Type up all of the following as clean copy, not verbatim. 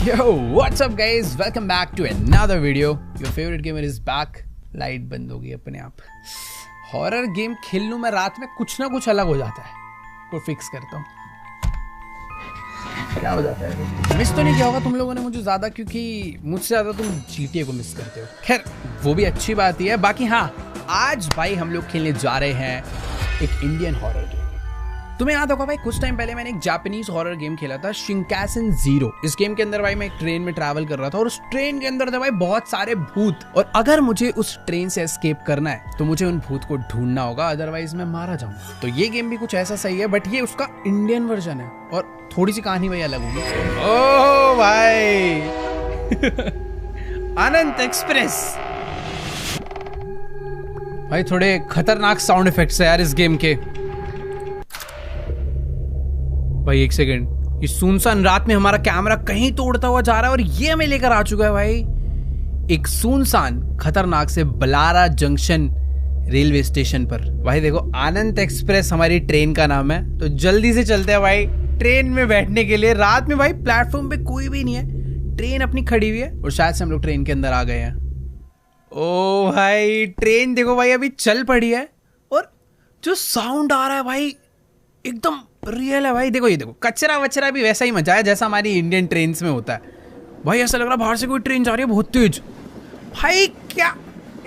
Yo, what's up guys? Welcome back to another video. Your favorite gamer is back. Light बंद होगी अपने आप। Horror game खेल लूं मैं रात में, कुछ ना कुछ अलग हो जाता है। को फिक्स करता हूँ। क्या हो जाता है? मिस तो नहीं किया होगा तुम लोगों ने मुझे ज्यादा, क्योंकि मुझसे ज्यादा तुम GTA को मिस करते हो। खैर वो भी अच्छी बात ही है। बाकी हाँ, आज भाई हम लोग खेलने जा रहे हैं एक इंडियन हॉरर गेम। तुम्हें याद होगा भाई, कुछ टाइम पहले मैंने एक जापानीज हॉरर गेम खेला था, शिंकासेन ज़ीरो। इस गेम के अंदर भाई मैं एक ट्रेन में ट्रैवल कर रहा था और उस ट्रेन के अंदर थे भाई बहुत सारे भूत, और अगर मुझे उस ट्रेन से एस्केप करना है तो मुझे उन भूत को ढूंढना होगा, अदरवाइज मैं मारा जाऊंगा। तो ये गेम भी कुछ ऐसा सही है, बट ये उसका इंडियन वर्जन है और थोड़ी सी कहानी भाई अलग होगी। ओह भाई अनंत एक्सप्रेस भाई, थोड़े खतरनाक साउंड इफेक्ट्स है यार इस गेम के। भाई एक सेकंड, इस सुनसान रात में हमारा कैमरा कहीं तो उड़ता हुआ जा रहा है और ये हमें लेकर आ चुका है भाई एक सुनसान खतरनाक से बलारा जंक्शन रेलवे स्टेशन पर। भाई देखो, आनंद एक्सप्रेस हमारी ट्रेन का नाम है, तो जल्दी से चलते हैं भाई ट्रेन में बैठने के लिए। रात में भाई प्लेटफॉर्म पे कोई भी नहीं है, ट्रेन अपनी खड़ी हुई है और शायद से हम लोग ट्रेन के अंदर आ गए हैं। ओ भाई ट्रेन देखो भाई अभी चल पड़ी है और जो साउंड आ रहा है भाई एकदम रियल है भाई। देखो ये देखो, कचरा वचरा भी वैसा ही मचा है जैसा हमारी इंडियन ट्रेन्स में होता है भाई। ऐसा लग रहा है बाहर से कोई ट्रेन जा रही है बहुत तेज भाई। क्या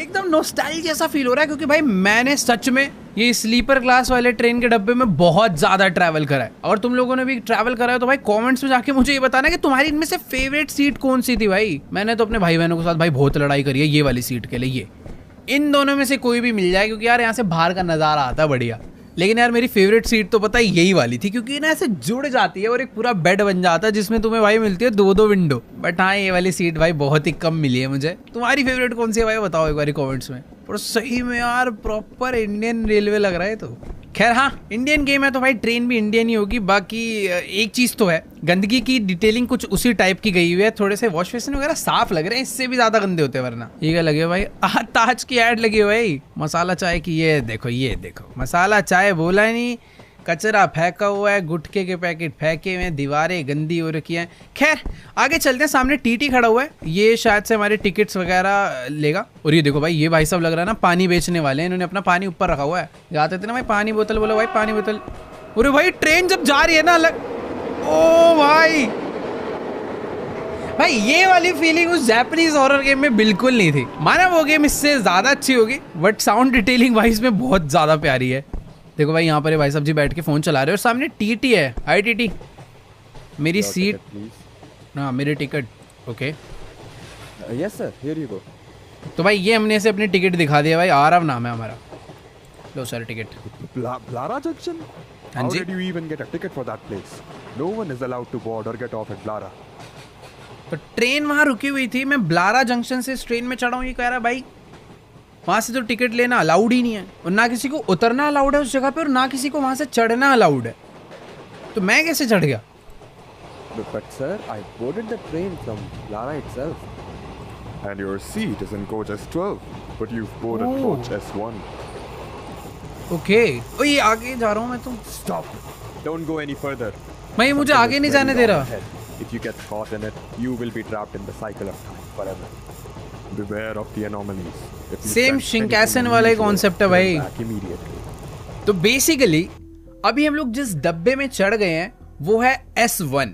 एकदम नॉस्टैल्जिया जैसा फील हो रहा है, क्योंकि भाई मैंने सच में ये स्लीपर क्लास वाले ट्रेन के डब्बे में बहुत ज्यादा ट्रैवल करा है। और तुम लोगों ने भी ट्रैवल करा है तो भाई कमेंट्स में जाके मुझे ये बताना कि तुम्हारी इनमें से फेवरेट सीट कौन सी थी भाई। मैंने तो अपने भाई बहनों के साथ भाई बहुत लड़ाई करी है ये वाली सीट के लिए। ये इन दोनों में से कोई भी मिल जाए, क्योंकि यार यहाँ से बाहर का नजारा आता है बढ़िया। लेकिन यार मेरी फेवरेट सीट तो पता है यही वाली थी, क्योंकि ना ऐसे जुड़ जाती है और एक पूरा बेड बन जाता है जिसमें तुम्हें भाई मिलती है दो विंडो। बट हाँ, ये वाली सीट भाई बहुत ही कम मिली है मुझे। तुम्हारी फेवरेट कौन सी है भाई, बताओ एक बार कमेंट्स में। पर सही में यार प्रॉपर इंडियन रेलवे लग रहा है। तो खैर हाँ, इंडियन गेम है तो भाई ट्रेन भी इंडियन ही होगी। बाकी एक चीज तो है, गंदगी की डिटेलिंग कुछ उसी टाइप की गई हुई है। थोड़े से वॉश बेसिन वगैरह साफ लग रहे हैं, इससे भी ज्यादा गंदे होते हैं वरना। ये क्या लगे भाई, ताज की ऐड लगी है भाई मसाला चाय की। ये देखो मसाला चाय बोला नहीं, कचरा फेंका हुआ है, गुटखे के पैकेट फेंके हुए हैं, दीवारें गंदी हो रखी हैं। खैर आगे चलते हैं, सामने टीटी खड़ा हुआ है, ये शायद से हमारे टिकट्स वगैरह लेगा। और ये देखो भाई, ये भाई सब लग रहा है ना पानी बेचने वाले हैं, इन्होंने अपना पानी ऊपर रखा हुआ है। जाते थे ना भाई पानी बोतल, बोलो भाई पानी बोतल। अरे भाई ट्रेन जब जा रही है ना ओ भाई ये वाली फीलिंग उस जापानीज हॉरर गेम में बिल्कुल नहीं थी। माना वो गेम इससे ज्यादा अच्छी होगी, बट साउंड डिटेलिंग भाई इसमें बहुत ज्यादा प्यारी है। देखो भाई यहाँ पर भाई साहब जी बैठ के फोन चला रहे हैं और सामने टीटी है। हाय टीटी, मेरी सीट, हाँ मेरी ticket. Okay yes sir, here you go. तो भाई ये हमने से अपनी टिकट दिखा दिया भाई, आरव नाम है हमारा। लो सर टिकट। Blara Junction? हाँ How जी। did you even get a ticket for that place? No one is allowed to board or get off at Blara. तो ट्रेन वहाँ रुकी हुई थी, मैं ब्लारा जंक्शन से इस ट्रेन में चढ़ा हूँ। ये कह रहा भाई वहाँ से तो टिकट लेना अलाउड ही नहीं है, और ना किसी को उतरना अलाउड है उस जगह पे, और ना किसी को वहाँ से चढ़ना अलाउड है। तो मैं कैसे चढ़ गया? But sir, I boarded the train from Blara itself. And your seat is in coach S12, but you've boarded coach S1. Okay, oh ये आगे जा रहा हूँ मैं तो। Stop! Don't go any further. मैं मुझे आगे नहीं जाने दे रहा। If you get caught in it, you will be trapped in the cycle of time forever. Beware of the anomalies. Same Shinkansen वाला ही कॉन्सेप्ट है भाई। तो बेसिकली अभी हम लोग जिस डब्बे में चढ़ गए हैं वो है S1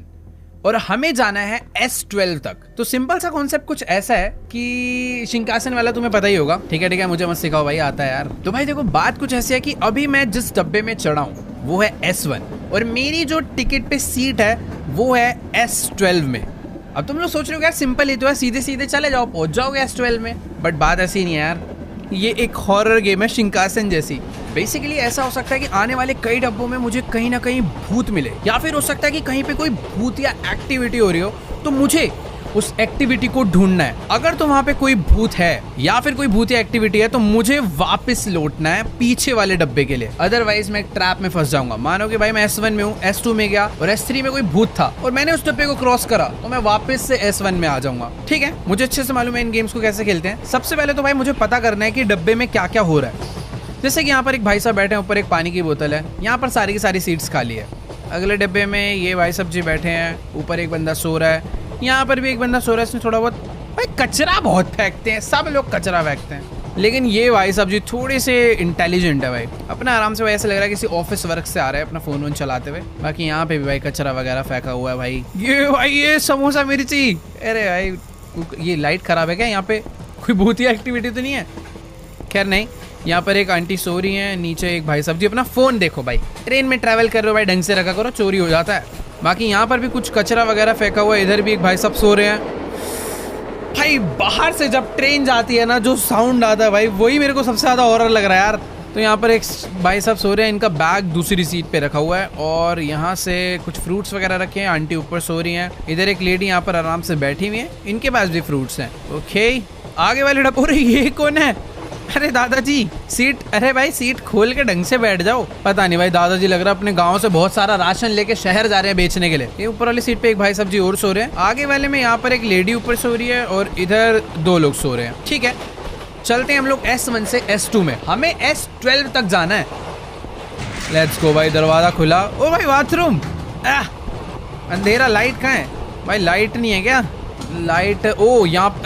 और हमें जाना है S12 तक। तो सिंपल सा कॉन्सेप्ट कुछ ऐसा है कि शिंकासेन वाला तुम्हें पता ही होगा। ठीक है मुझे मत सिखाओ भाई, आता है यार। तो भाई देखो बात कुछ ऐसी है कि अभी मैं जिस डब्बे में चढ़ा हूँ वो है S1 और मेरी जो टिकट पे सीट है वो है S12 में। अब तुम लोग सोच रहे हो यार सिंपल ही तो है, सीधे सीधे चले जाओ पहुंच जाओगे S12 में, बट बात ऐसी नहीं है यार। ये एक हॉरर गेम है शिंकासेन जैसी। बेसिकली ऐसा हो सकता है कि आने वाले कई डब्बों में मुझे कहीं ना कहीं भूत मिले, या फिर हो सकता है कि कहीं पे कोई भूत या एक्टिविटी हो रही हो तो मुझे उस एक्टिविटी को ढूंढना है। अगर तो वहां पे कोई भूत है या फिर कोई भूत या एक्टिविटी है तो मुझे वापस लौटना है पीछे वाले डब्बे के लिए, अदरवाइज मैं एक ट्रैप में फंस जाऊंगा। मानो कि भाई मैं S1 में हूँ, S2 में गया और S3 में कोई भूत था और मैंने उस डब्बे को क्रॉस करा तो मैं वापस से S1 में आ जाऊंगा। ठीक है, मुझे अच्छे से मालूम है इन गेम्स को कैसे खेलते हैं। सबसे पहले तो भाई मुझे पता करना है कि डब्बे में क्या क्या हो रहा है। जैसे कि यहाँ पर एक भाई साहब बैठे हैं, ऊपर एक पानी की बोतल है, यहाँ पर सारी की सारी सीट्स खाली है। अगले डिब्बे में ये भाई साहब जी बैठे हैं, ऊपर एक बंदा सो रहा है, यहाँ पर भी एक बंदा सो रहा है, इसने थोड़ा बहुत भाई कचरा बहुत फेंकते हैं, सब लोग कचरा फेंकते हैं, लेकिन ये भाई साहब जी थोड़े से इंटेलिजेंट है भाई, अपना आराम से भाई ऐसे लग रहा है किसी ऑफिस वर्क से आ रहा है अपना फोन वोन चलाते हुए। बाकी यहाँ पे भी भाई कचरा वगैरह फेंका हुआ है भाई। ये समोसा मिर्ची, अरे भाई ये लाइट खराब है क्या? यहाँ पे कोई भूतिया एक्टिविटी तो नहीं है? खैर नहीं। यहाँ पर एक आंटी सो रही है, नीचे एक भाई साहब जी अपना फोन देखो भाई, ट्रेन में ट्रैवल कर रहे हो भाई ढंग से रखा करो, चोरी हो जाता है। बाकी यहाँ पर भी कुछ कचरा वगैरह फेंका हुआ है, इधर भी एक भाई साहब सो रहे हैं। भाई बाहर से जब ट्रेन जाती है ना जो साउंड आता है भाई, वही मेरे को सबसे ज़्यादा हॉरर लग रहा है यार। तो यहाँ पर एक भाई साहब सो रहे हैं, इनका बैग दूसरी सीट पे रखा हुआ है और यहाँ से कुछ फ्रूट्स वगैरह रखे हैं, आंटी ऊपर सो रही हैं, इधर एक लेडी यहाँ पर आराम से बैठी हुई है, इनके पास भी फ्रूट्स हैं। ओके आगे वाले डब्बे, ये कौन है? अरे दादाजी सीट, अरे भाई सीट खोल के ढंग से बैठ जाओ। पता नहीं भाई दादाजी लग रहा है अपने गांव से बहुत सारा राशन लेके शहर जा रहे हैं बेचने के लिए। ये ऊपर वाली सीट पे एक भाई साहब जी और सो रहे हैं, आगे वाले में यहाँ पर एक लेडी ऊपर सो रही है और इधर 2 लोग सो रहे हैं। ठीक है चलते हैं हम लोग S1 से S2 में, हमें S12 तक जाना है। लेट्स गो भाई, दरवाजा खुला। ओ भाई बाथरूम, अंधेरा, लाइट कहाँ है भाई? लाइट नहीं है क्या? लाइट, ओ यहाँ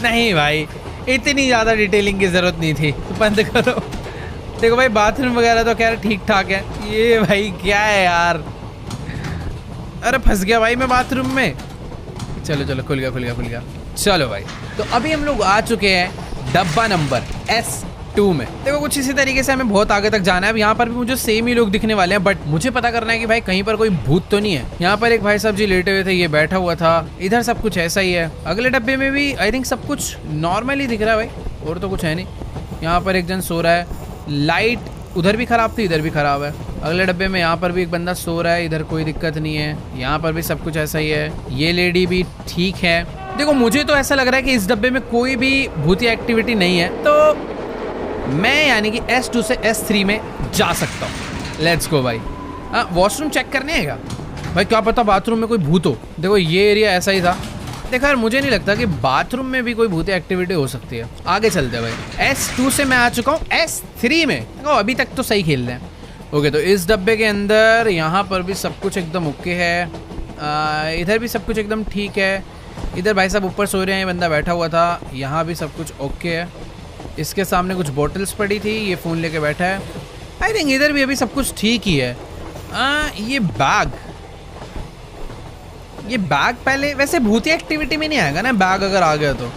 नहीं भाई इतनी ज़्यादा डिटेलिंग की ज़रूरत नहीं थी, तो बंद करो। देखो भाई बाथरूम वगैरह तो खैर ठीक ठाक है। ये भाई क्या है यार? अरे फंस गया भाई मैं बाथरूम में। चलो चलो खुल गया। चलो भाई तो अभी हम लोग आ चुके हैं डब्बा नंबर S2 में। देखो कुछ इसी तरीके से हमें बहुत आगे तक जाना है। अब यहाँ पर भी मुझे सेम ही लोग दिखने वाले हैं, बट मुझे पता करना है कि भाई कहीं पर कोई भूत तो नहीं है। यहाँ पर एक भाई साहब जी लेटे हुए थे, ये बैठा हुआ था, इधर सब कुछ ऐसा ही है। अगले डब्बे में भी आई थिंक सब कुछ नॉर्मल ही दिख रहा है भाई, और तो कुछ है नहीं। यहाँ पर एक जन सो रहा है, लाइट उधर भी खराब थी, इधर भी खराब है। अगले डब्बे में यहाँ पर भी एक बंदा सो रहा है, इधर कोई दिक्कत नहीं है। यहाँ पर भी सब कुछ ऐसा ही है, ये लेडी भी ठीक है। देखो मुझे तो ऐसा लग रहा है कि इस डब्बे में कोई भी भूतिया एक्टिविटी नहीं है, तो मैं यानी कि S2 से S3 में जा सकता हूँ। लेट्स गो भाई। वॉशरूम चेक करने है क्या भाई? क्या पता बाथरूम में कोई भूत हो। देखो ये एरिया ऐसा ही था। देखो यार मुझे नहीं लगता कि बाथरूम में भी कोई भूतिया एक्टिविटी हो सकती है। आगे चलते हैं भाई। S2 से मैं आ चुका हूँ S3 में। देखो अभी तक तो सही खेल रहे हैं। ओके तो इस डब्बे के अंदर यहाँ पर भी सब कुछ एकदम ओके है, इधर भी सब कुछ एकदम ठीक है। इधर भाई साहब ऊपर सो रहे हैं, ये बंदा बैठा हुआ था, यहाँ भी सब कुछ ओके है। इसके सामने कुछ बॉटल्स पड़ी थी, ये फ़ोन लेके बैठा है। आई थिंक इधर भी अभी सब कुछ ठीक ही है। ये बैग पहले वैसे भूतिया एक्टिविटी में नहीं आएगा ना, बैग अगर आ गया तो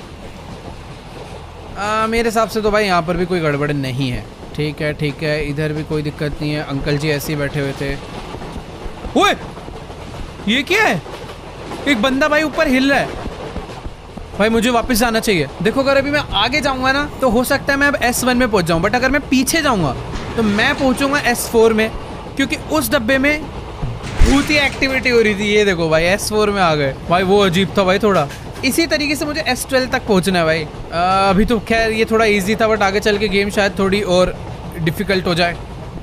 मेरे हिसाब से तो भाई यहाँ पर भी कोई गड़बड़ नहीं है। ठीक है इधर भी कोई दिक्कत नहीं है। अंकल जी ऐसे ही बैठे हुए थे। ओए ये क्या है? एक बंदा भाई ऊपर हिल रहा है। भाई मुझे वापस जाना चाहिए। देखो अगर अभी मैं आगे जाऊंगा ना तो हो सकता है मैं अब S1 में पहुंच जाऊं, बट अगर मैं पीछे जाऊंगा तो मैं पहुंचूंगा S4 में, क्योंकि उस डब्बे में भूतिया एक्टिविटी हो रही थी। ये देखो भाई S4 में आ गए भाई, वो अजीब था भाई थोड़ा। इसी तरीके से मुझे S12 तक पहुंचना है भाई। अभी तो खैर ये थोड़ा इजी था, बट आगे चल के गेम शायद थोड़ी और डिफ़िकल्ट हो जाए।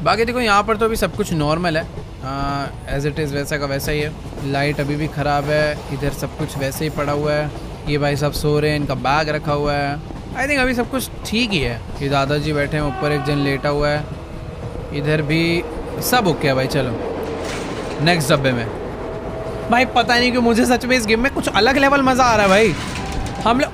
बाकी देखो यहाँ पर तो अभी सब कुछ नॉर्मल है, एज इट इज़ वैसा का वैसा ही है। लाइट अभी भी ख़राब है, इधर सब कुछ वैसे ही पड़ा हुआ है। ये भाई सब सो रहे हैं, इनका बैग रखा हुआ है। आई थिंक अभी सब कुछ ठीक ही है। ये दादाजी बैठे हैं, ऊपर एक जन लेटा हुआ है, इधर भी सब ओके है भाई। चलो नेक्स्ट डब्बे में। भाई पता नहीं क्यों मुझे सच में इस गेम में कुछ अलग लेवल मजा आ रहा है भाई। हम लोग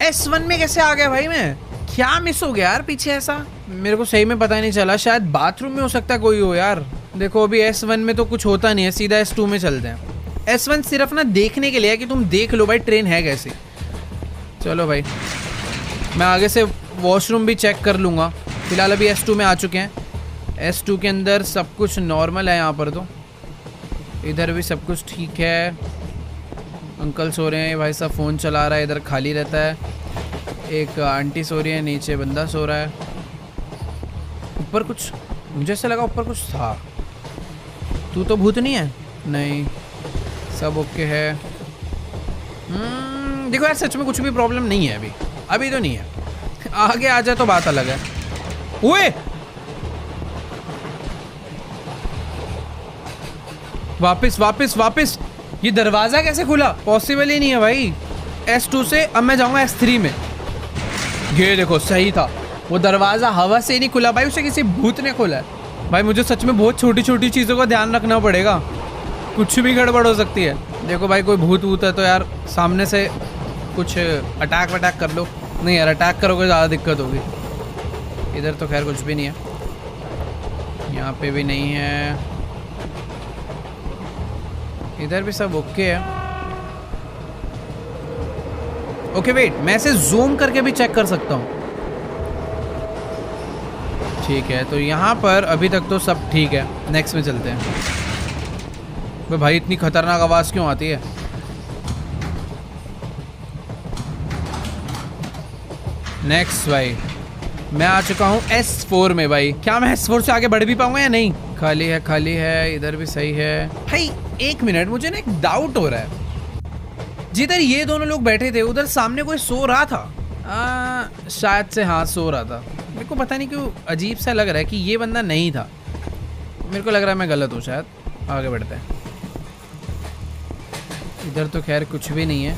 S1 में कैसे आ गया भाई? मैं क्या मिस हो गया यार पीछे? ऐसा मेरे को सही में पता नहीं चला। शायद बाथरूम में हो सकता है कोई हो यार। देखो अभी S1 में तो कुछ होता नहीं है, सीधा S2 में चलते हैं। S1 सिर्फ ना देखने के लिए है कि तुम देख लो भाई ट्रेन है कैसी। चलो भाई मैं आगे से वॉशरूम भी चेक कर लूँगा। फिलहाल अभी S2 में आ चुके हैं। S2 के अंदर सब कुछ नॉर्मल है। यहाँ पर तो इधर भी सब कुछ ठीक है। अंकल सो रहे हैं, भाई साहब फ़ोन चला रहा है, इधर खाली रहता है। एक आंटी सो रही है, नीचे बंदा सो रहा है। ऊपर कुछ मुझे ऐसा लगा ऊपर कुछ था। तू तो भूत नहीं है? नहीं सब ओके है। देखो यार सच में कुछ भी प्रॉब्लम नहीं है अभी तो नहीं है। आगे आ जाए तो बात अलग है। ओए वापस ये दरवाजा कैसे खुला? पॉसिबल ही नहीं है भाई। S2 से अब मैं जाऊंगा S3 में। ये देखो सही था, वो दरवाजा हवा से नहीं खुला भाई, उसे किसी भूत ने खोला है। भाई मुझे सच में बहुत छोटी छोटी चीज़ों का ध्यान रखना पड़ेगा, कुछ भी गड़बड़ हो सकती है। देखो भाई कोई भूत वूत है तो यार सामने से कुछ अटैक वटैक कर लो। नहीं यार अटैक करोगे ज़्यादा दिक्कत होगी। इधर तो खैर कुछ भी नहीं है, यहाँ पे भी नहीं है, इधर भी सब ओके है। ओके वेट, मैं इसे जूम करके भी चेक कर सकता हूँ। ठीक है, तो यहाँ पर अभी तक तो सब ठीक है। नेक्स्ट में चलते हैं। भाई इतनी खतरनाक आवाज़ क्यों आती है? नेक्स्ट भाई मैं आ चुका हूँ S4 में। भाई क्या मैं S4 से आगे बढ़ भी पाऊंगा या नहीं? खाली है, खाली है, इधर भी सही है। भाई एक मिनट, मुझे ना एक डाउट हो रहा है। जिधर ये दोनों लोग बैठे थे उधर सामने कोई सो रहा था। शायद से हाँ सो रहा था। मेरे को पता नहीं क्यों अजीब सा लग रहा है कि ये बंदा नहीं था। मेरे को लग रहा है मैं गलत हूँ शायद। आगे बढ़ते हैं। इधर तो खैर कुछ भी नहीं है।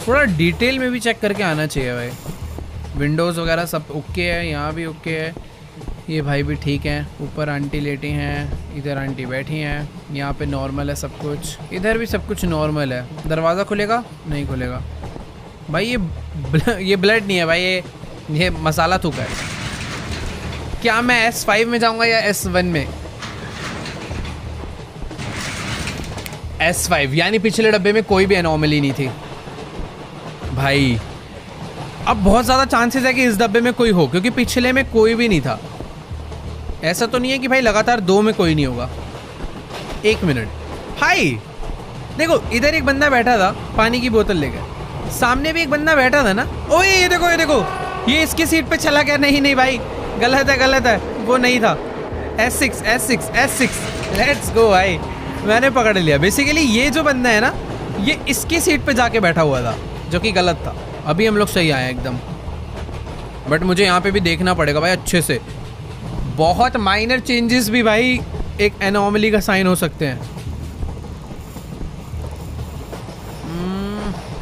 थोड़ा डिटेल में भी चेक करके आना चाहिए भाई। विंडोज़ वगैरह सब ओके है, यहाँ भी ओके है, ये भाई भी ठीक है। ऊपर आंटी लेटी हैं, इधर आंटी बैठी हैं, यहाँ पे नॉर्मल है सब कुछ, इधर भी सब कुछ नॉर्मल है। दरवाज़ा खुलेगा? नहीं खुलेगा भाई। ये ब्लड नहीं है भाई, ये मसाला थूका है। क्या मैं S5 में जाऊँगा या S1 में? S5 यानी पिछले डब्बे में कोई भी एनॉमली नहीं थी भाई। अब बहुत ज़्यादा चांसेस है कि इस डब्बे में कोई हो, क्योंकि पिछले में कोई भी नहीं था। ऐसा तो नहीं है कि भाई लगातार 2 में कोई नहीं होगा। एक मिनट भाई, देखो इधर एक बंदा बैठा था पानी की बोतल लेकर, सामने भी एक बंदा बैठा था ना। ओए ये देखो, ये देखो, ये इसकी सीट पे चला गया। नहीं नहीं भाई, गलत है, गलत है, वो नहीं था। S6 लेट्स गो भाई, मैंने पकड़ लिया। बेसिकली ये जो बंदा है ना, ये इसकी सीट पे जाके बैठा हुआ था, जो कि गलत था। अभी हम लोग सही आए एकदम, बट मुझे यहाँ पे भी देखना पड़ेगा भाई अच्छे से। बहुत माइनर चेंजेस भी भाई एक एनॉमली का साइन हो सकते हैं।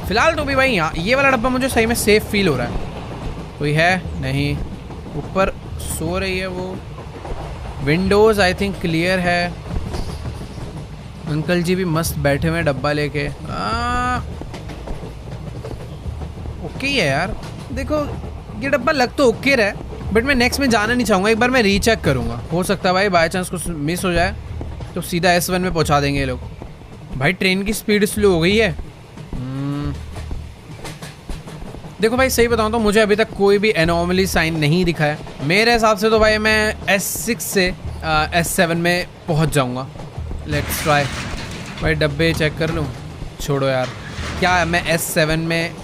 फिलहाल तो भी भाई यहाँ ये वाला डब्बा मुझे सही में सेफ फील हो रहा है। कोई है नहीं, ऊपर सो रही है वो। विंडोज़ आई थिंक क्लियर है। अंकल जी भी मस्त बैठे हुए हैं डब्बा लेके। ओके है यार। देखो ये डब्बा लग तो ओके रहा है, बट मैं नेक्स्ट में जाना नहीं चाहूँगा। एक बार मैं रीचेक करूँगा, हो सकता है भाई बाय चांस कुछ मिस हो जाए तो सीधा S1 में पहुँचा देंगे ये लोग। भाई ट्रेन की स्पीड स्लो हो गई है। देखो भाई सही बताऊँ तो मुझे अभी तक कोई भी एनॉमली साइन नहीं दिखा है। मेरे हिसाब से तो भाई मैं S6 से S7 में पहुँच जाऊँगा। Let's try. भाई डब्बे चेक कर लूँ? छोड़ो यार, क्या मैं S7 में?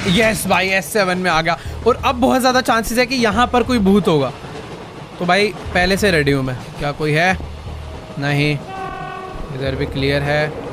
यस भाई S7 में आ गया। और अब बहुत ज़्यादा चांसेस है कि यहाँ पर कोई भूत होगा, तो भाई पहले से रेडी हूँ मैं। क्या कोई है? नहीं, इधर भी क्लियर है,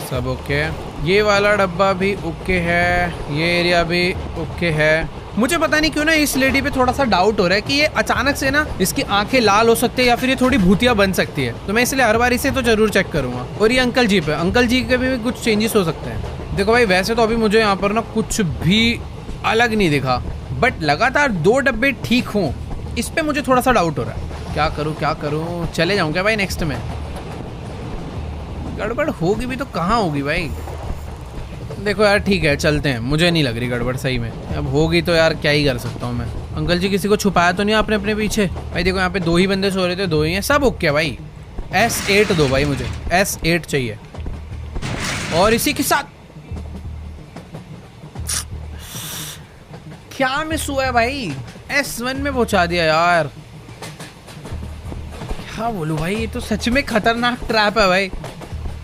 सब ओके। ये वाला डब्बा भी ओके है, ये एरिया भी ओके है। मुझे पता नहीं क्यों ना इस लेडी पे थोड़ा सा डाउट हो रहा है कि ये अचानक से ना इसकी आंखें लाल हो सकती है या फिर ये थोड़ी भूतिया बन सकती है, तो मैं इसलिए हर बार इसे तो जरूर चेक करूंगा। और ये अंकल जी पे, अंकल जी के भी कुछ चेंजेस हो सकते हैं। देखो भाई वैसे तो अभी मुझे यहाँ पर ना कुछ भी अलग नहीं दिखा, बट लगातार 2 डब्बे ठीक हों इस पे मुझे थोड़ा सा डाउट हो रहा है। क्या करूँ क्या करूँ? चले जाऊँ क्या भाई नेक्स्ट में? गड़बड़ होगी भी तो कहाँ होगी भाई? देखो यार ठीक है चलते हैं, मुझे नहीं लग रही गड़बड़ सही में। अब होगी तो यार क्या ही कर सकता हूँ मैं। अंकल जी किसी को छुपाया तो नहीं आपने अपने पीछे? भाई देखो यहाँ पे 2 ही बंदे सो रहे थे, 2 ही हैं, सब ओके है भाई। S8 दो भाई, मुझे S8 चाहिए। और इसी के साथ क्या मिस हुआ है भाई? S1 में पहुंचा दिया यार। क्या बोलूं भाई, ये तो सच में खतरनाक ट्रैप है भाई।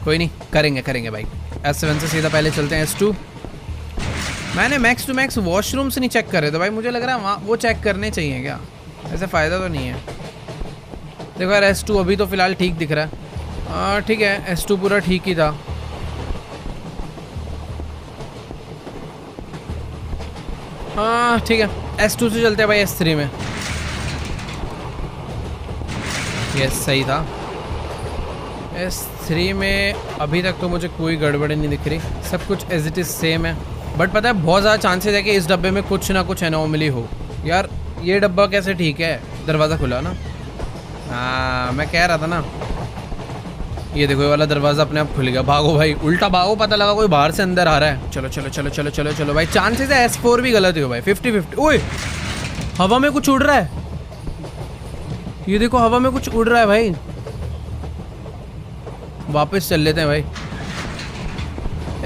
कोई नहीं, करेंगे भाई। S7 से सीधा पहले चलते हैं S2। मैंने मैक्स टू मैक्स वॉशरूम से नहीं चेक करे तो भाई मुझे लग रहा है वहाँ वो चेक करने चाहिए क्या? ऐसे फ़ायदा तो नहीं है। देखो यार S2 अभी तो फ़िलहाल ठीक दिख रहा है। ठीक है, S2 पूरा ठीक ही था। हाँ ठीक है, S2 से चलते हैं भाई S3 में। यस सही था। S3 में अभी तक तो मुझे कोई गड़बड़ी नहीं दिख रही, सब कुछ एज इट इज़ सेम है। बट पता है बहुत ज़्यादा चांसेस है कि इस डब्बे में कुछ ना कुछ एनोमली हो। यार ये डब्बा कैसे ठीक है, दरवाज़ा खुला ना। हाँ मैं कह रहा था ना। ये देखो ये वाला दरवाज़ा अपने आप खुल गया। भागो भाई, उल्टा भागो, पता लगा कोई बाहर से अंदर आ रहा है। चलो चलो चलो चलो चलो चलो भाई, चांसेस है S4 भी गलत ही हो भाई, 50-50। ओए हवा में कुछ उड़ रहा है, ये देखो हवा में कुछ उड़ रहा है भाई। वापस चल लेते हैं भाई,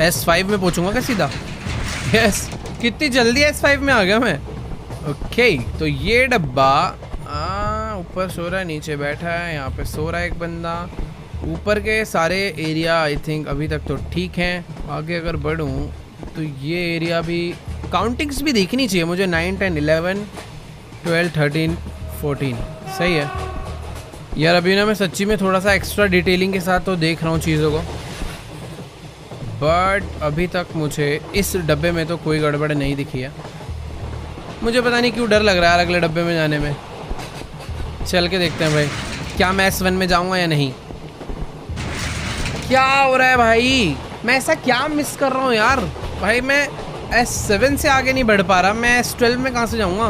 S5 में पहुंचूंगा क्या सीधा? यस, कितनी जल्दी S5 में आ गया मैं। ओके तो ये डब्बा ऊपर सो रहा है, नीचे बैठा है, यहाँ पे सो रहा है एक बंदा। ऊपर के सारे एरिया आई थिंक अभी तक तो ठीक हैं। आगे अगर बढ़ूँ तो ये एरिया भी, काउंटिंग्स भी देखनी चाहिए मुझे। 9, 10, 11, 12, 13, 14 सही है यार। अभी ना मैं सच्ची में थोड़ा सा एक्स्ट्रा डिटेलिंग के साथ तो देख रहा हूँ चीज़ों को, बट अभी तक मुझे इस डब्बे में तो कोई गड़बड़ नहीं दिखी है। मुझे पता नहीं क्यों डर लग रहा है अगले डब्बे में जाने में। चल के देखते हैं भाई, क्या मैं S1 में जाऊँगा या नहीं। क्या हो रहा है भाई, मैं ऐसा क्या मिस कर रहा हूँ यार। भाई मैं S7 से आगे नहीं बढ़ पा रहा, मैं S12 में कहाँ से जाऊँगा।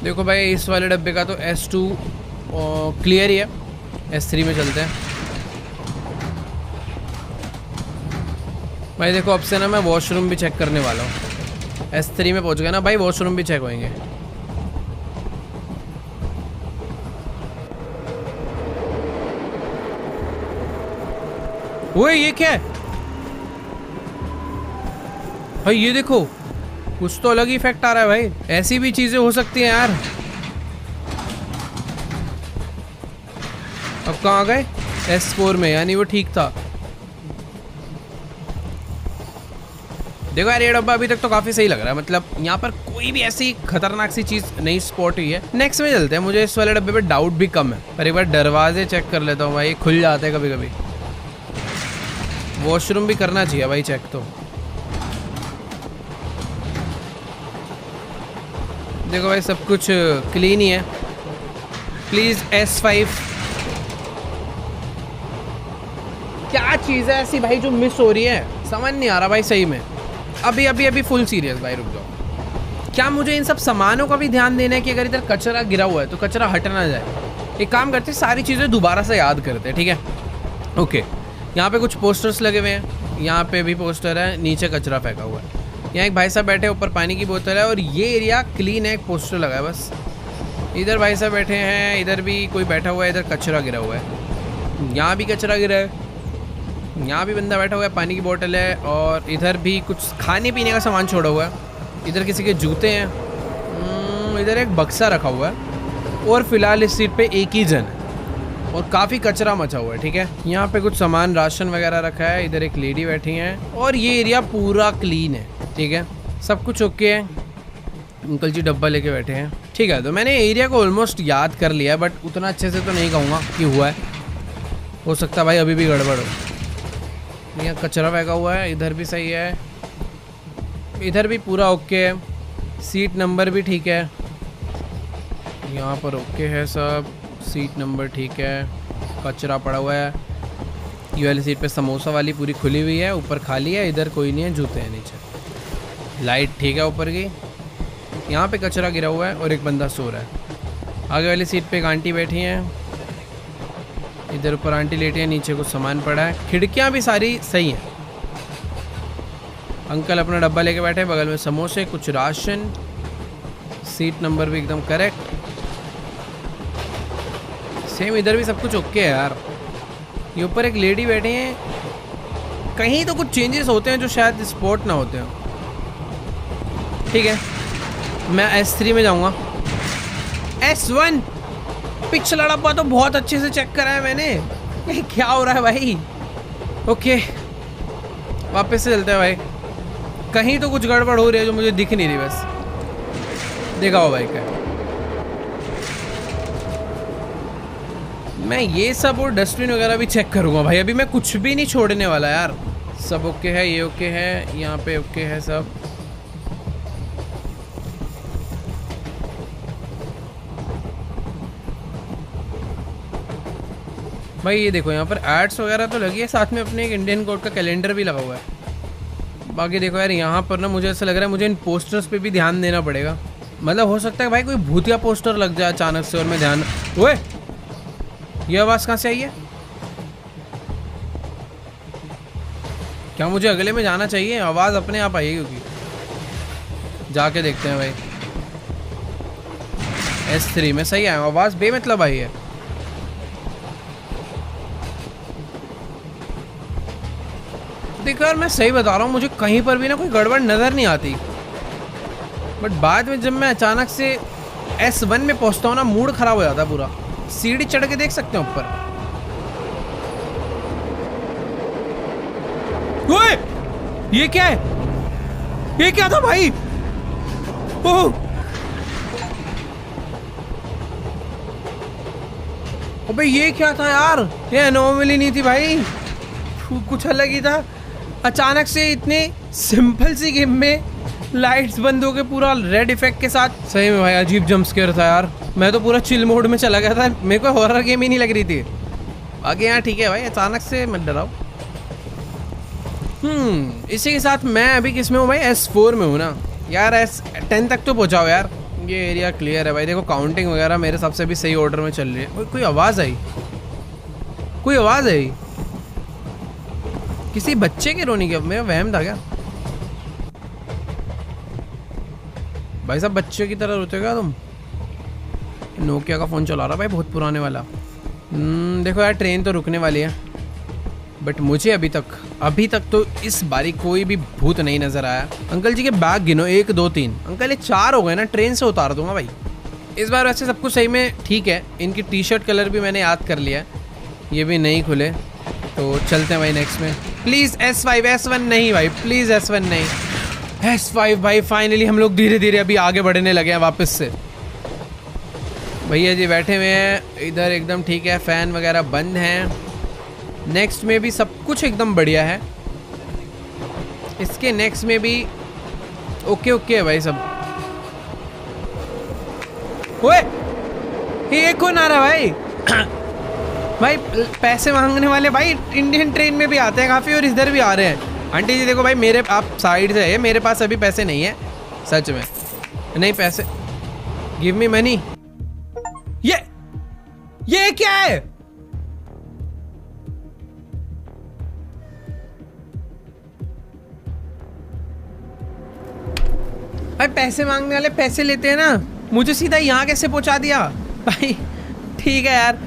देखो भाई इस वाले डब्बे का तो S2 क्लियर ही है। S3 में चलते हैं भाई। देखो अब से ना मैं वॉशरूम भी चेक करने वाला हूँ। S3 में पहुँच गया ना भाई, वॉशरूम भी चेक होंगे। ओए ये क्या है भाई, ये देखो कुछ तो अलग ही इफेक्ट आ रहा है भाई। ऐसी भी चीजें हो सकती हैं यार। अब कहाँ आ गए? S4 में, यानी वो ठीक था। देखो यार ये डब्बा अभी तक तो काफी सही लग रहा है, मतलब यहाँ पर कोई भी ऐसी खतरनाक सी चीज नहीं स्पॉट हुई है। नेक्स्ट में चलते हैं, मुझे इस वाले डब्बे पे डाउट भी कम है। पर एक बार दरवाजे चेक कर लेता हूँ भाई, खुल जाते हैं कभी कभी। वॉशरूम भी करना चाहिए भाई चेक तो। देखो भाई सब कुछ क्लीन ही है। Please S5। क्या चीज़ है ऐसी भाई जो मिस हो रही है, समझ नहीं आ रहा भाई सही में। अभी अभी अभी फुल सीरियस भाई, रुक जाओ। क्या मुझे इन सब सामानों का भी ध्यान देना है कि अगर इधर कचरा गिरा हुआ है तो कचरा हट ना जाए। एक काम करते, सारी चीज़ें दोबारा से याद करते हैं, ठीक है। ओके यहाँ पे कुछ पोस्टर्स लगे हुए हैं, यहाँ पे भी पोस्टर है, नीचे कचरा फेंका हुआ है। यहाँ एक भाई साहब बैठे, ऊपर पानी की बोतल है, और ये एरिया क्लीन है। एक पोस्टर लगा है बस। इधर भाई साहब बैठे हैं, इधर भी कोई बैठा हुआ है, इधर कचरा गिरा हुआ है, यहाँ भी कचरा गिरा है, यहाँ भी बंदा बैठा हुआ है, पानी की बोतल है, और इधर भी कुछ खाने पीने का सामान छोड़ा हुआ है। इधर किसी के जूते हैं, इधर एक बक्सा रखा हुआ है, और फिलहाल इस सीट पे एक ही जन है, और काफ़ी कचरा मचा हुआ है, ठीक है। यहाँ पे कुछ सामान राशन वगैरह रखा है, इधर एक लेडी बैठी हैं, और ये एरिया पूरा क्लीन है, ठीक है। सब कुछ ओके है। अंकल जी डब्बा लेके बैठे हैं, ठीक है। तो मैंने एरिया को ऑलमोस्ट याद कर लिया, बट उतना अच्छे से तो नहीं कहूँगा कि हुआ है, हो सकता है भाई अभी भी गड़बड़ हो। यहाँ कचरा फेंका हुआ है, इधर भी सही है, इधर भी पूरा ओके है, सीट नंबर भी ठीक है, यहाँ पर ओके है सब, सीट नंबर ठीक है, कचरा पड़ा हुआ है। ये वाली सीट पे समोसा वाली पूरी खुली हुई है, ऊपर खाली है, इधर कोई नहीं है, जूते हैं नीचे, लाइट ठीक है ऊपर की। यहाँ पे कचरा गिरा हुआ है और एक बंदा सो रहा है। आगे वाली सीट पे एक आंटी बैठी हैं, इधर ऊपर आंटी लेटी है, नीचे कुछ सामान पड़ा है। खिड़कियाँ भी सारी सही हैं। अंकल अपना डब्बा लेके बैठे हैं, बगल में समोसे, कुछ राशन, सीट नंबर भी एकदम करेक्ट, सेम इधर भी सब कुछ ओके है यार। ये ऊपर एक लेडी बैठी हैं, कहीं तो कुछ चेंजेस होते हैं जो शायद स्पॉट ना होते हो, ठीक है। मैं S3 में जाऊंगा। S1 पिछला डब्बा तो बहुत अच्छे से चेक करा है मैंने। ये क्या हो रहा है भाई। ओके वापस से चलते हैं भाई, कहीं तो कुछ गड़बड़ हो रही है जो मुझे दिख नहीं रही, बस देखा हो भाई क्या। मैं ये सब और डस्टबिन वगैरह भी चेक करूँगा भाई, अभी मैं कुछ भी नहीं छोड़ने वाला यार। सब ओके है, ये ओके है, यहाँ पे ओके है सब। भाई ये देखो यहाँ पर एड्स वगैरह तो लगी है, साथ में अपने एक इंडियन कोड का कैलेंडर भी लगा हुआ है। बाकी देखो यार यहाँ पर ना मुझे ऐसा लग रहा है मुझे इन पोस्टर्स पे भी ध्यान देना पड़ेगा। मतलब हो सकता है भाई कोई भूतिया पोस्टर लग जाए अचानक से और मैं ध्यान। ओए ये आवाज़ कहाँ से आई है? क्या मुझे अगले में जाना चाहिए? आवाज़ अपने आप आई है क्योंकि। जाके देखते हैं भाई। S3 में सही है आवाज़, बेमतलब आई है। देखो यार मैं सही बता रहा हूँ, मुझे कहीं पर भी ना कोई गड़बड़ नज़र नहीं आती, बट बाद में जब मैं अचानक से S1 में पहुँचता हूँ ना मूड ख़राब हो जाता है पूरा। सीढ़ी चढ़ के देख सकते हैं ऊपर। ओए ये क्या है? ये क्या था भाई? ओह अबे ये क्या था यार? ये एनोमली नहीं थी भाई, कुछ अलग ही था। अचानक से इतने सिंपल सी गेम में लाइट्स बंद हो के पूरा रेड इफेक्ट के साथ। सही में भाई अजीब जंप स्केयर था यार। मैं तो पूरा चिल मोड में चला गया था, मेरे को हॉरर गेम ही नहीं लग रही थी। बाकी यहाँ ठीक है भाई, अचानक से मत डराओ। इसी के साथ मैं अभी किस में हूँ भाई? S4 में हूँ ना यार। S10 तक तो पहुँचाओ यार। ये एरिया क्लियर है भाई। देखो काउंटिंग वगैरह मेरे हिसाब से भी सही ऑर्डर में चल रही है। कोई आवाज़ आई, कोई आवाज़ आई किसी बच्चे के रोने की। मेरा वहम था क्या भाई साहब? बच्चे की तरह रोते क्या तुम? नोकिया का फ़ोन चला रहा भाई, बहुत पुराने वाला। देखो यार ट्रेन तो रुकने वाली है, बट मुझे अभी तक तो इस बारी कोई भी भूत नहीं नज़र आया। अंकल जी के बैग गिनो, 1 2 3। अंकल ये 4 हो गए ना, ट्रेन से उतार दूंगा भाई इस बार। वैसे सब कुछ सही में ठीक है। इनकी टी शर्ट कलर भी मैंने याद कर लिया है, ये भी नहीं खुले। तो चलते हैं भाई नेक्स्ट में। प्लीज़ S5 S1 नहीं भाई, प्लीज़ S1 नहीं, S5 भाई। फाइनली हम लोग धीरे धीरे अभी आगे बढ़ने लगे हैं वापस से। भैया जी बैठे हुए हैं इधर, एकदम ठीक है, फ़ैन वगैरह बंद हैं। नेक्स्ट में भी सब कुछ एकदम बढ़िया है। इसके नेक्स्ट में भी ओके है भाई सब। ओए ये कौन आ रहा भाई? भाई पैसे मांगने वाले भाई इंडियन ट्रेन में भी आते हैं काफ़ी, और इधर भी आ रहे हैं। आंटी जी देखो भाई, मेरे आप साइड से है, मेरे पास अभी पैसे नहीं है सच में। नहीं पैसे, गिव मी मनी। ये क्या है? भाई पैसे मांगने वाले पैसे लेते हैं ना, मुझे सीधा यहाँ कैसे पहुँचा दिया भाई? ठीक है यार,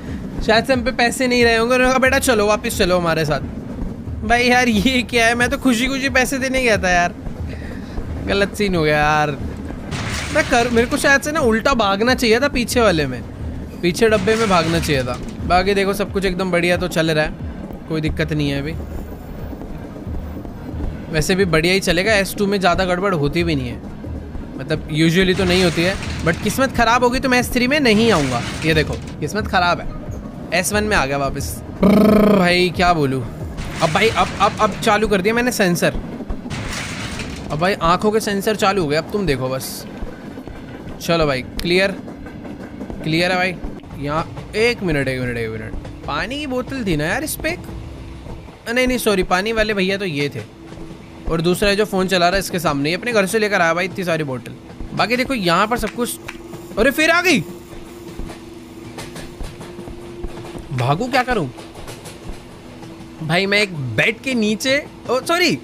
शायद से हम पे पैसे नहीं रहे होंगे। उन्होंने कहा बेटा चलो वापस चलो हमारे साथ। भाई यार ये क्या है? मैं तो खुशी खुशी पैसे देने गया था यार, गलत सीन हो गया यार। मेरे को शायद से ना उल्टा भागना चाहिए था, पीछे वाले में, पीछे डब्बे में भागना चाहिए था। बाकी देखो सब कुछ एकदम बढ़िया तो चल रहा है, कोई दिक्कत नहीं है अभी। वैसे भी बढ़िया ही चलेगा, S2 में ज़्यादा गड़बड़ होती भी नहीं है, मतलब यूजुअली तो नहीं होती है। बट किस्मत ख़राब होगी तो मैं S3 में नहीं आऊँगा। ये देखो किस्मत ख़राब है, S1 में आ गया वापस। भाई क्या बोलूँ अब भाई, अब चालू कर दिया मैंने सेंसर। अब भाई आँखों के सेंसर चालू हो गए, अब तुम देखो बस। चलो भाई क्लियर है भाई। यहाँ एक मिनट पानी की बोतल थी ना यार इस पे? नहीं सॉरी, पानी वाले भैया तो ये थे, और दूसरा जो फ़ोन चला रहा है इसके सामने, ये अपने घर से लेकर आया भाई इतनी सारी बोतल। बाकी देखो यहाँ पर सब कुछ। अरे फिर आ गई, भागू क्या करूँ भाई? मैं एक बेड के नीचे, ओ सॉरी